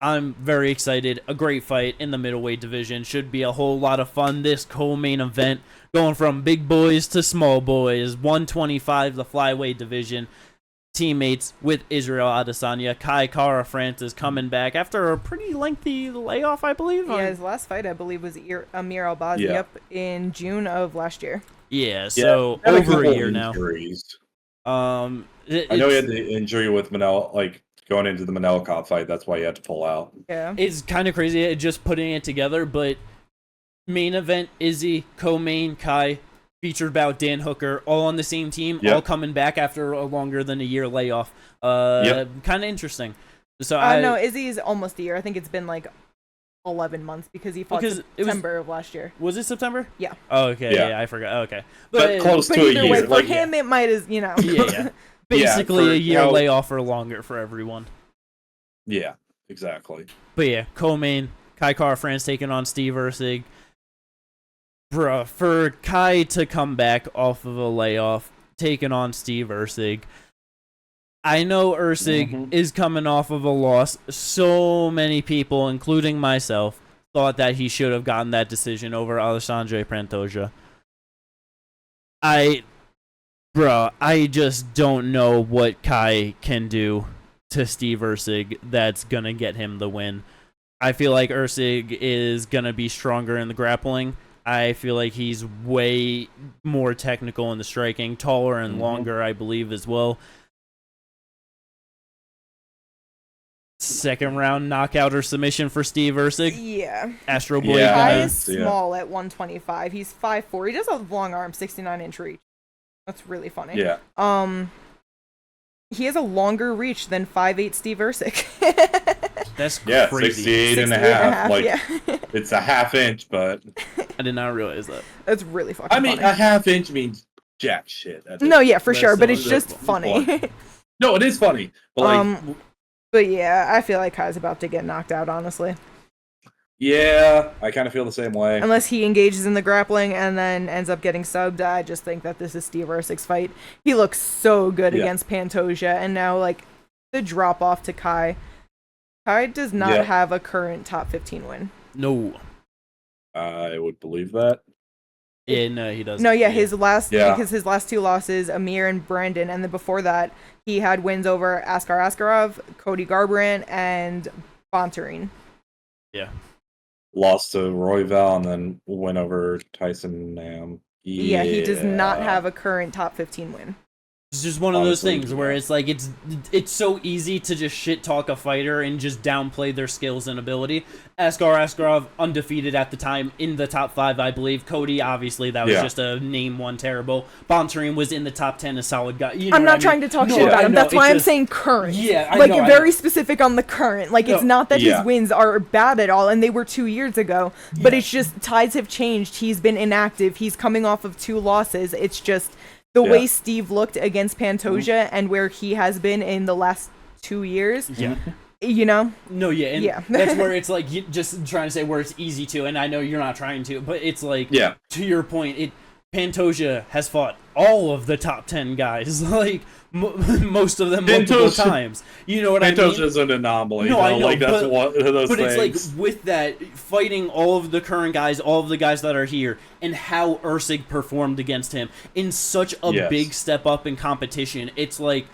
I'm very excited. A great fight in the middleweight division. Should be a whole lot of fun. This co-main event going from big boys to small boys. 125, the flyweight division. Teammates with Israel Adesanya. Kai Kara France is coming back after a pretty lengthy layoff, I believe. Yeah, his last fight, I believe, was Amir Albazi in June of last year. Yeah, so over a year now. I know he had the injury with Manel, like, going into the Manel Cop fight, that's why you had to pull out. Yeah. It's kind of crazy just putting it together, but main event, Izzy, co-main, Kai, featured bout, Dan Hooker, all on the same team, all coming back after a longer than a year layoff. Kind of interesting. So no, Izzy's almost a year. I think it's been like 11 months because he fought September of last year. Was it September? Yeah. Oh, okay. Yeah, I forgot. Okay. But close to a year. Way, for him, it might as, you know. Yeah. basically a year layoff or longer for everyone. Yeah, exactly. But yeah, co-main, Kai Kara-France taking on Steve Erceg. Bruh, for Kai to come back off of a layoff, taking on Steve Erceg. I know Erceg is coming off of a loss. So many people, including myself, thought that he should have gotten that decision over Alexandre Pantoja. I just don't know what Kai can do to Steve Erceg that's going to get him the win. I feel like Erceg is going to be stronger in the grappling. I feel like he's way more technical in the striking, taller and longer, I believe, as well. Second round knockout or submission for Steve Erceg. Yeah. Astro Boy. Kai is small at 125. He's 5'4". He does have long arm, 69-inch reach. That's really funny. Yeah. He has a longer reach than 5'8" Steve Erceg. That's crazy. 68 and a half. Like, it's a half inch, but I did not realize that. That's really fucking funny. a half inch means jack shit. No, yeah, for sure, but it's just funny. No, it is funny. But but yeah, I feel like Kai's about to get knocked out, honestly. Yeah, I kind of feel the same way. Unless he engages in the grappling and then ends up getting subbed, I just think that this is Steve Erceg's fight. He looks so good against Pantoja, and now, like, the drop-off to Kai. Kai does not have a current top 15 win. No. I would believe that. Yeah, no, he doesn't. No, yeah, because his last two losses, Amir and Brandon, and then before that, he had wins over Askar Askarov, Cody Garbrandt, and Bontarine. Yeah. Lost to Royval and then went over Tyson Nam. Yeah, he does not have a current top 15 win. It's just one of those things where it's like it's so easy to just shit talk a fighter and just downplay their skills and ability. Askar Askarov undefeated at the time in the top 5, I believe. Cody, obviously, that was just a name one terrible. Bontarine was in the top 10, a solid guy. You know I'm not trying to talk shit about him. That's why I'm saying current. Yeah, I like know, very specific on the current. Like it's not that his wins are bad at all, and they were 2 years ago. But it's just tides have changed. He's been inactive. He's coming off of 2 losses. It's just the way Steve looked against Pantoja and where he has been in the last 2 years. Yeah. You know? No, and that's where it's like, just trying to say where it's easy to, and I know you're not trying to, but it's like, to your point, Pantoja has fought all of the top 10 guys, like, most of them multiple times. You know what I mean? Pantoja's an anomaly. No, I know, like, that's one of those but things. It's like, with that, fighting all of the current guys, all of the guys that are here, and how Erceg performed against him in such a big step up in competition, it's like,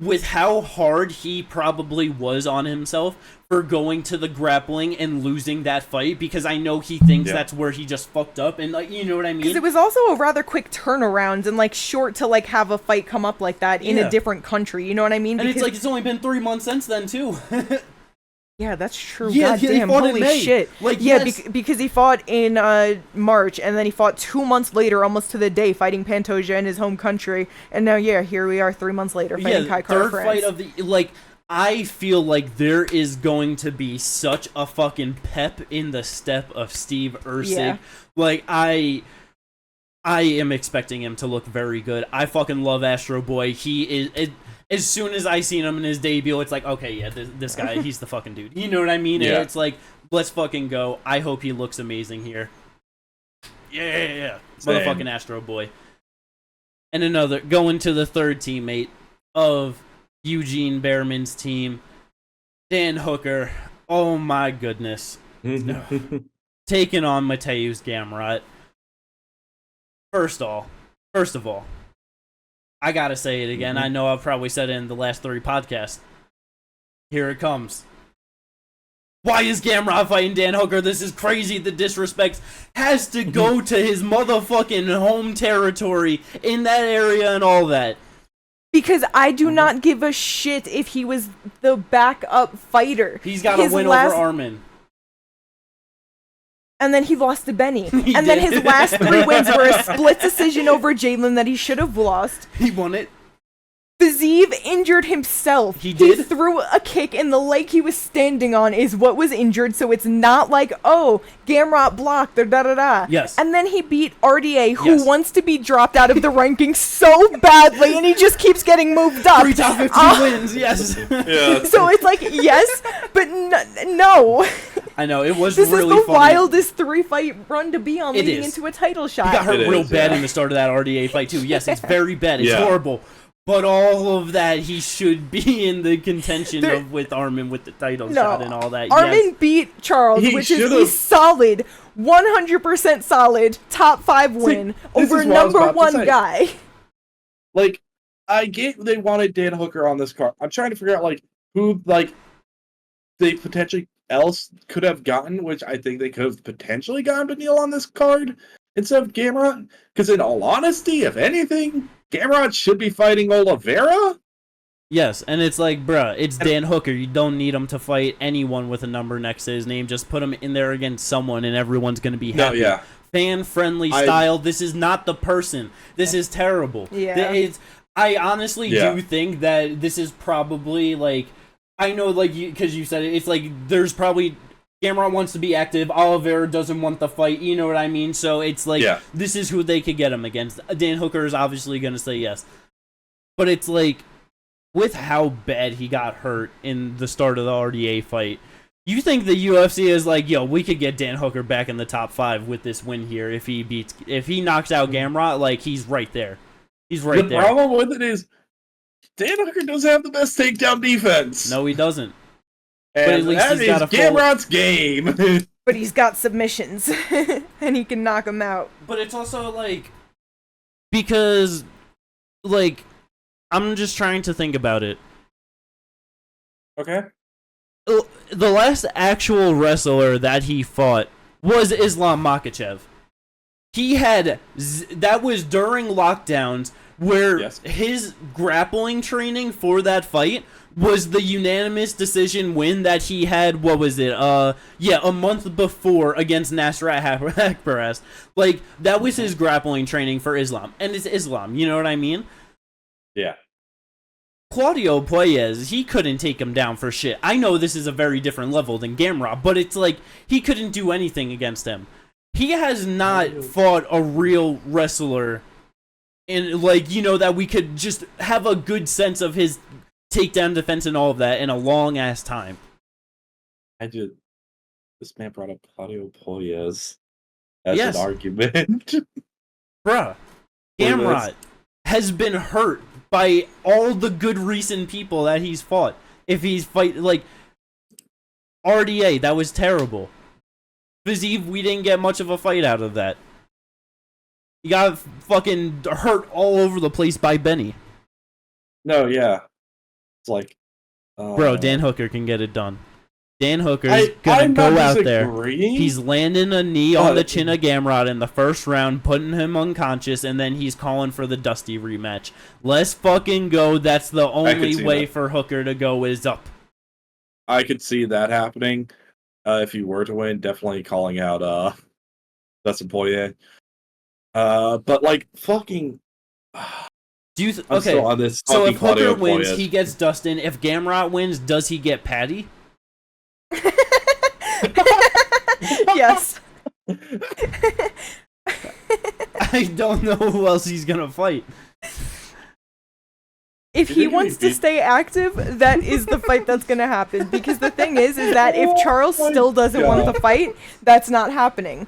with how hard he probably was on himself for going to the grappling and losing that fight, because I know he thinks that's where he just fucked up, and like, you know what I mean? Because it was also a rather quick turnaround and like short to like have a fight come up like that in a different country, you know what I mean? And it's like, it's only been 3 months since then too. Yeah, that's true. God damn, holy shit. Like, because he fought in March, and then he fought 2 months later, almost to the day, fighting Pantoja in his home country. And now, here we are 3 months later, fighting Kai Kara-France. Third fight of the, like, I feel like there is going to be such a fucking pep in the step of Steve Erceg. Yeah. Like, I am expecting him to look very good. I fucking love Astro Boy. He is... As soon as I seen him in his debut, it's like, okay, yeah, this guy, he's the fucking dude. You know what I mean? Yeah. And it's like, let's fucking go. I hope he looks amazing here. Yeah. Motherfucking Astro Boy. And going to the third teammate of Eugene Behrman's team, Dan Hooker. Oh my goodness. Taking on Mateusz Gamrot. First of all, I gotta say it again. I know I've probably said it in the last 3 podcasts. Here it comes. Why is Gamrot fighting Dan Hooker? This is crazy. The disrespect has to go to his motherfucking home territory in that area and all that. Because I do not give a shit if he was the backup fighter. He's got to win over Armin. And then he lost to Benny. Then his last 3 wins were a split decision over Jalen that he should have lost. He won it. Fiziev injured himself. He did? He threw a kick and the leg he was standing on is what was injured, so it's not like, oh, Gamrot blocked or da-da-da. Yes. And then he beat RDA, who wants to be dropped out of the rankings so badly, and he just keeps getting moved up. 3 top 50 wins, yes. Yeah. So it's like, yes, but no. I know, it was This really is the funny. wildest 3-fight run to be on It leading is. into a title shot. He got hurt real bad yeah. in the start of that RDA fight, too. Yes, it's very bad. It's Yeah. horrible. But all of that, he should be in the contention with Armin with the title shot and all that. Armin beat Charles, He which is should've. a solid, 100% solid top 5 win over is what I was number about to 1 say. guy. Like, I get they wanted Dan Hooker on this card. I'm trying to figure out, like, who, like, they potentially else could have gotten, which I think they could have potentially gotten Beneil on this card instead of Gamrot. Because in all honesty, if anything, Gamrot should be fighting Oliveira. Yes, and it's like, bruh, it's Dan Hooker. You don't need him to fight anyone with a number next to his name. Just put him in there against someone, and everyone's going to be happy. No, yeah. Fan-friendly style. This is not the person. This is terrible. Yeah. I honestly do think that this is probably, like, I know, like, because you said it, it's like, there's probably, Gamrot wants to be active, Oliveira doesn't want the fight, you know what I mean? So it's like, this is who they could get him against. Dan Hooker is obviously going to say yes. But it's like, with how bad he got hurt in the start of the RDA fight, you think the UFC is like, yo, we could get Dan Hooker back in the top 5 with this win here if he knocks out Gamrot, like, he's right there. He's right there. The problem with it is, Dan Hooker doesn't have the best takedown defense. No, he doesn't. And but at least that he's got is a Gamrot's game. But he's got submissions, and he can knock them out. But it's also, like, because, like, I'm just trying to think about it. Okay. The last actual wrestler that he fought was Islam Makhachev. He had, that was during lockdowns, where his grappling training for that fight was the unanimous decision win that he had, what was it, a month before against Nasrat Haqparast. Like, that was his grappling training for Islam. And it's Islam, you know what I mean? Yeah. Claudio Puelles, he couldn't take him down for shit. I know this is a very different level than Gamrot, but it's like, he couldn't do anything against him. He has not fought a real wrestler in, like, you know, that we could just have a good sense of his takedown defense and all of that in a long-ass time. This man brought up Claudio Puelles as an argument. Bruh, Gamrot has been hurt by all the good recent people that he's fought. If he's like, RDA, that was terrible. Fiziev, we didn't get much of a fight out of that. He got fucking hurt all over the place by Benny. No, yeah. It's like... Bro, Dan Hooker can get it done. Dan Hooker's gonna go out there. He's landing a knee on the chin of Gamrot in the first round, putting him unconscious, and then he's calling for the Dusty rematch. Let's fucking go. That's the only way for Hooker to go is up. I could see that happening. If he were to win, definitely calling out Dustin Poirier. But like fucking do you I'm still on this so if Hooker Claudio wins, Puelles. he gets Dustin. If Gamrot wins, does he get Patty? Yes. I don't know who else he's gonna fight. If he wants to stay active, that is the fight that's gonna happen. Because the thing is that if Charles still doesn't want the fight, that's not happening.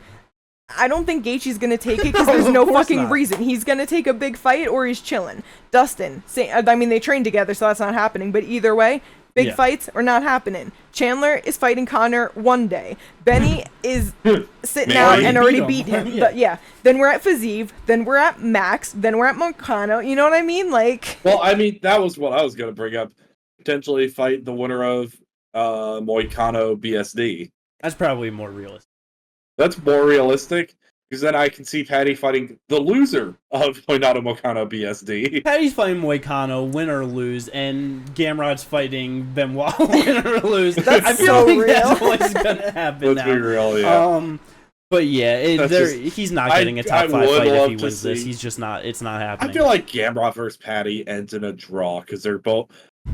I don't think Gaethje's gonna take it because there's no fucking reason. He's gonna take a big fight or he's chilling. Dustin, I mean, they train together, so that's not happening. But either way, big fights are not happening. Chandler is fighting Connor one day. Benny is sitting out and already beat him. But yeah, then we're at Fiziev, then we're at Max, then we're at Moicano. You know what I mean? Like. Well, I mean, that was what I was gonna bring up. Potentially fight the winner of Moicano BSD. That's probably more realistic. That's more realistic, because then I can see Patty fighting the loser of Moicano BSD. Patty's fighting Moicano, win or lose, and Gamrot's fighting Benoit, win or lose. That's I feel so like real. that's what's gonna happen Let's now. be real, yeah. But yeah, he's not getting a top 5 fight if he wins this. He's just not. It's not happening. I feel like Gamrot versus Patty ends in a draw because they're both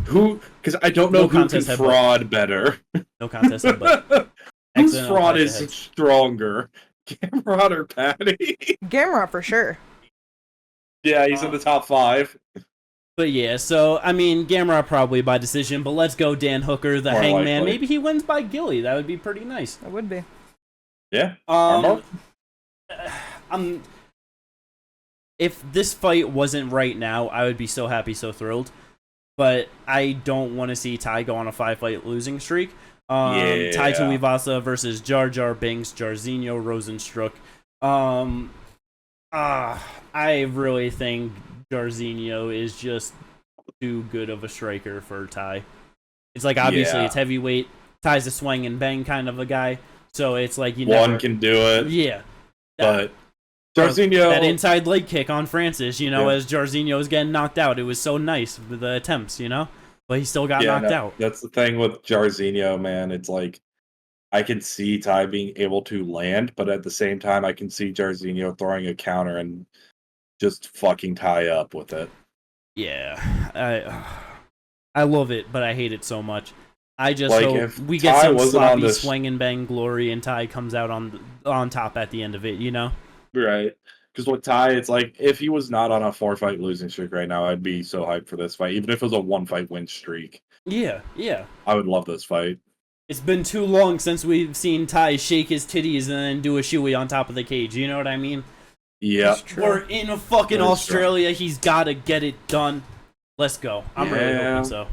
because I don't know who can fraud better. No contest, but whose fraud is stronger, Gamrot or Patty? Gamrot for sure. Yeah, he's in the top 5. But yeah, so I mean, Gamrot probably by decision. But let's go, Dan Hooker, the Hangman. Maybe he wins by Gilly. That would be pretty nice. That would be. Yeah. If this fight wasn't right now, I would be so happy, so thrilled. But I don't want to see Tai go on a 5-fight losing streak. Tai Tuivasa versus Jar Jar Binks, Jairzinho Rosenstruck. I really think Jairzinho is just too good of a striker for Tai. It's like, obviously, it's heavyweight. Tai's a swing and bang kind of a guy. So it's like one can do it. Yeah. But Jairzinho... That inside leg kick on Francis, as Jairzinho was getting knocked out. It was so nice with the attempts, But he still got knocked out. That's the thing with Jairzinho, man. It's like, I can see Tai being able to land, but at the same time, I can see Jairzinho throwing a counter and just fucking Tai up with it. Yeah. I love it, but I hate it so much. I just like hope we get some sloppy swing and bang glory and Tai comes out on top at the end of it, Right. Because with Tai, it's like, if he was not on a 4-fight losing streak right now, I'd be so hyped for this fight. Even if it was a 1-fight win streak. Yeah. I would love this fight. It's been too long since we've seen Tai shake his titties and then do a shoey on top of the cage. You know what I mean? Yeah. We're in a fucking Australia. He's got to get it done. Let's go. I'm really hoping so.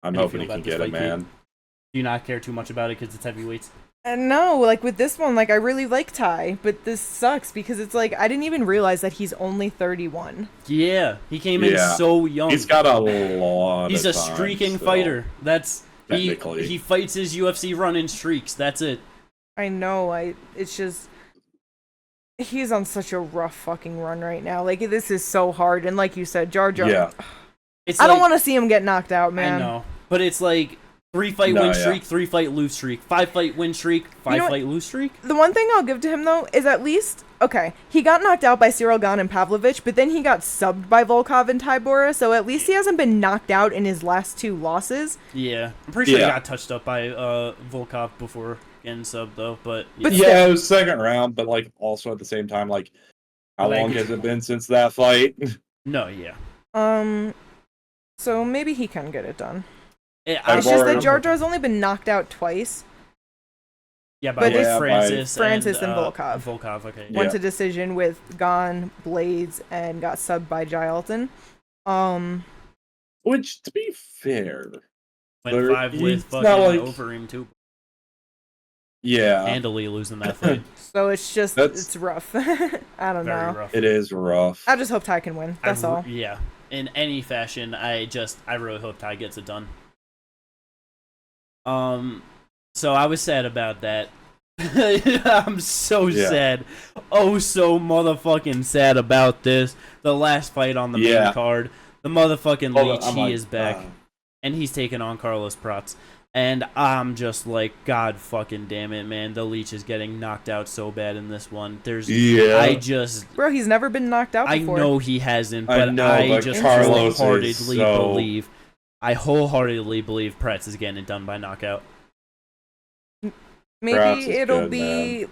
I'm hoping he can get it, man. Do you not care too much about it because it's heavyweights? No, like with this one, like I really like Tai, but this sucks because it's like I didn't even realize that he's only 31. Yeah, he came in so young. He's got a lot. He's a streaking fighter. That's he fights his UFC run in streaks. That's it. I know. It's just he's on such a rough fucking run right now. Like this is so hard, and like you said, Jar Jar. Yeah. I don't want to see him get knocked out, man. I know, but it's like 3-fight win streak, 3-fight lose streak, 5-fight win streak, 5-fight lose streak. The one thing I'll give to him though is at least he got knocked out by Cyril Gane and Pavlovich, but then he got subbed by Volkov and Tybura, so at least he hasn't been knocked out in his last 2 losses. Yeah, I'm pretty sure he got touched up by Volkov before getting subbed though, but it was second round, but like also at the same time, like how long has it been since that fight? No, yeah. So maybe he can get it done. It's just that Jar Jar's only been knocked out twice. Yeah, by Francis and Volkov. Volkov, okay. Went to decision with Gane, Blades, and got subbed by Gilton. Which, to be fair, went 5 with fucking Overeem too. Yeah. Handily losing that fight. So it's just, it's rough. I don't know. Rough. It is rough. I just hope Tai can win. That's all. Yeah. In any fashion, I really hope Tai gets it done. So I was sad about that. I'm so sad. Oh, so motherfucking sad about this. The last fight on the main card. The motherfucking Leech, he is back. And he's taking on Carlos Prats. And I'm just like, God fucking damn it, man. The Leech is getting knocked out so bad in this one. Bro, he's never been knocked out before. I know he hasn't, but I just wholeheartedly believe Prats is getting it done by knockout. Maybe it'll be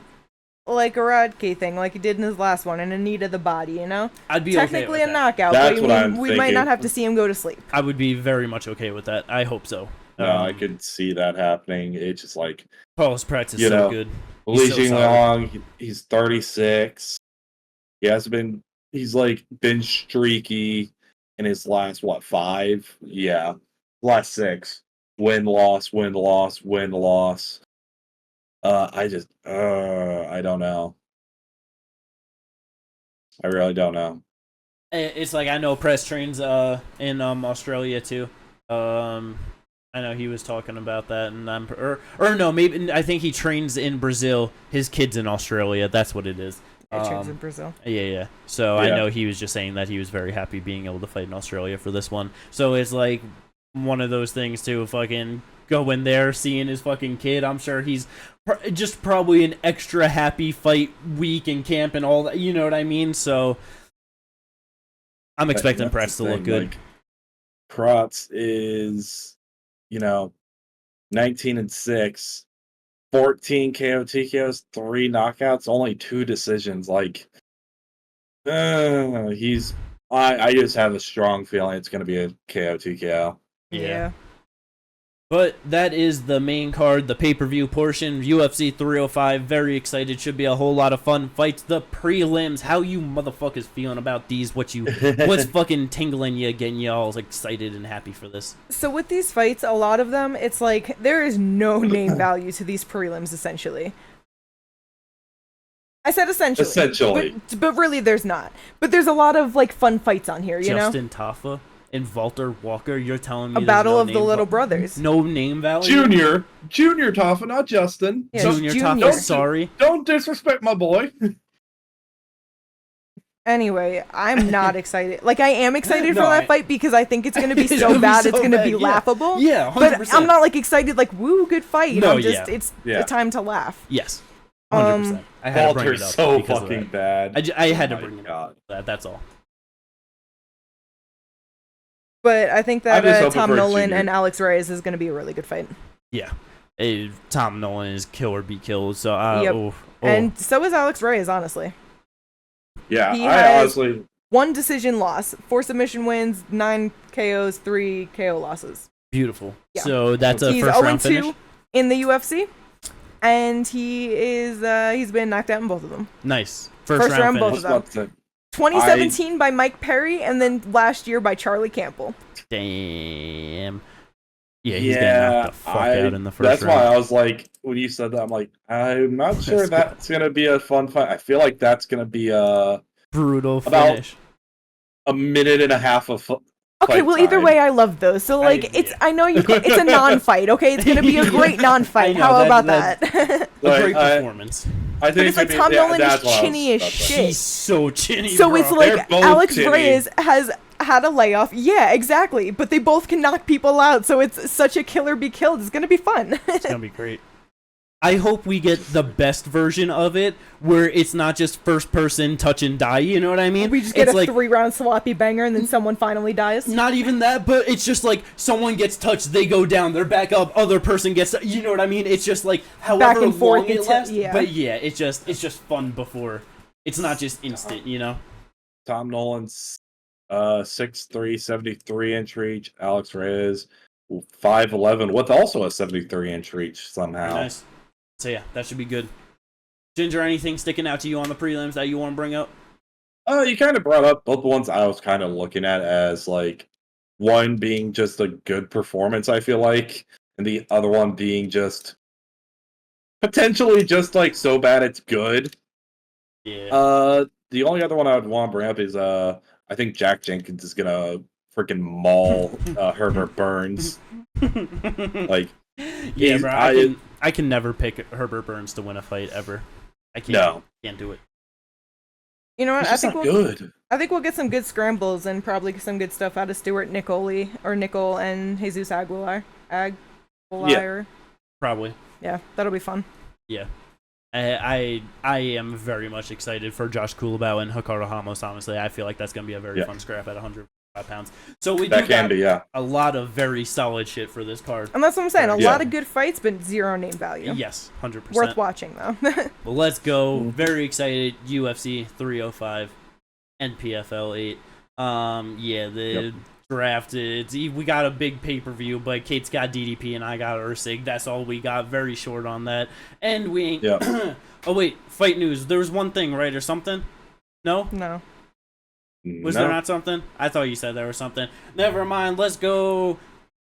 like a Radke thing, like he did in his last one, and a knee to the body, I'd be technically okay with a knockout, That's but we might not have to see him go to sleep. I would be very much okay with that. I hope so. No, I could see that happening. It's just like Carlos Prats is so good. Li Jingliang, he's 36. He's like been streaky in his last 5? Yeah. Last 6. Win, loss, win, loss, win, loss. I don't know. I really don't know. It's like I know Press trains in Australia too. I know he was talking about that, and maybe I think he trains in Brazil. His kid's in Australia. That's what it is. He trains in Brazil. Yeah. So I know he was just saying that he was very happy being able to fight in Australia for this one. So it's like one of those things too. Fucking going there, seeing his fucking kid. I'm sure he's just probably an extra happy fight week in camp and all that. You know what I mean? So I'm expecting Prats to look good. Like, Prats is, 19-6, 14 KO TKOs, 3 knockouts, only 2 decisions. Like, I just have a strong feeling it's going to be a KO TKO. Yeah. But that is the main card, the pay-per-view portion, UFC 305. Very excited. Should be a whole lot of fun fights. The prelims, how you motherfuckers feeling about these? What's fucking tingling you, getting you all excited and happy for this? So with these fights, a lot of them, it's like there is no name value to these prelims, essentially. I said essentially. But really there's not. But there's a lot of like fun fights on here, you know? Justin Taffa and Walter Walker, you're telling me a battle of the little brothers. No name value? Junior Taffa, not Justin. Yeah, Junior Taffa, sorry. Don't disrespect my boy. Anyway, I'm not excited. Like, I am excited for that fight because I think it's going to be so bad, it's going to be laughable. Yeah, 100%. But I'm not, like, excited, like, woo, good fight. No, it's a time to laugh. Yes, 100%. I had to bring it up so fucking bad. I had to bring it up. That's all. But I think that Tom Nolan and Alex Reyes is going to be a really good fight. Yeah. Tom Nolan is kill or be killed. So, yep. And so is Alex Reyes, honestly. Yeah, he I honestly... 1 decision loss, 4 submission wins, 9 KOs, 3 KO losses. Beautiful. Yeah. So that's a first round finish? He's 0-2 in the UFC, and he's been knocked out in both of them. Nice. First round both of them. 2017 by Mike Perry, and then last year by Charlie Campbell. Damn. Yeah, he's getting knocked the fuck out in the first round. That's why I was like, when you said that, I'm like, I'm not sure that's going to be a fun fight. I feel like that's going to be a... brutal finish. About a minute and a half of okay, well, either way, I love those. So, like, I know it's a non-fight, okay? It's going to be a great non-fight. How about that? A great performance. I think it's like Tom Nolan is chinny as shit. He's so chinny, so bro. It's like Alex Reyes has had a layoff. Yeah, exactly. But they both can knock people out, so it's such a killer be killed. It's going to be fun. It's going to be great. I hope we get the best version of it, where it's not just first person touch and die, you know what I mean? We just get a 3-round sloppy banger and then someone finally dies? Not even that, but it's just like, someone gets touched, they go down, they're back up, other person gets, you know what I mean? It's just like, however back and forth long it lasts, but yeah, it's just fun before. It's not just instant, you know? Tom Nolan's 6'3", 73-inch reach, Alex Reyes 5'11", with also a 73-inch reach somehow. Nice. So yeah, that should be good. Ginger, anything sticking out to you on the prelims that you want to bring up? You kind of brought up both the ones I was kind of looking at as like one being just a good performance, I feel like, and the other one being just potentially just like so bad it's good. Yeah. The only other one I would want to bring up is I think Jack Jenkins is gonna freaking maul Herbert Burns. Like. Yeah, bro. I can never pick Herbert Burns to win a fight ever. I can't. No. Can't do it. You know what? I think we'll get some good scrambles and probably some good stuff out of Stuart Nicol and Jesus Aguilar. Yeah. Probably. Yeah, that'll be fun. Yeah. I am very much excited for Josh Kulabau and Hikaru Ramos, honestly. I feel like that's going to be a very fun scrap at 105 pounds. So we got a lot of very solid shit for this card. And that's what I'm saying. A lot of good fights, but 0 name value. Yes, 100%. Worth watching, though. Well, let's go. Very excited. UFC 305 and PFL 8. The draft. We got a big pay-per-view, but Kate's got DDP and I got Ursig. That's all we got. Very short on that. And we ain't... Yeah. Oh, wait. Fight news. There was one thing, right, or something? No? No. Was there not something? I thought you said there was something. Never mind. Let's go.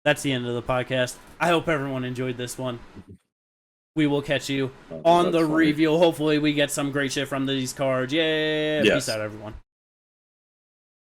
That's the end of the podcast. I hope everyone enjoyed this one. We will catch you on the review. Hopefully we get some great shit from these cards. Yeah. Peace out, everyone.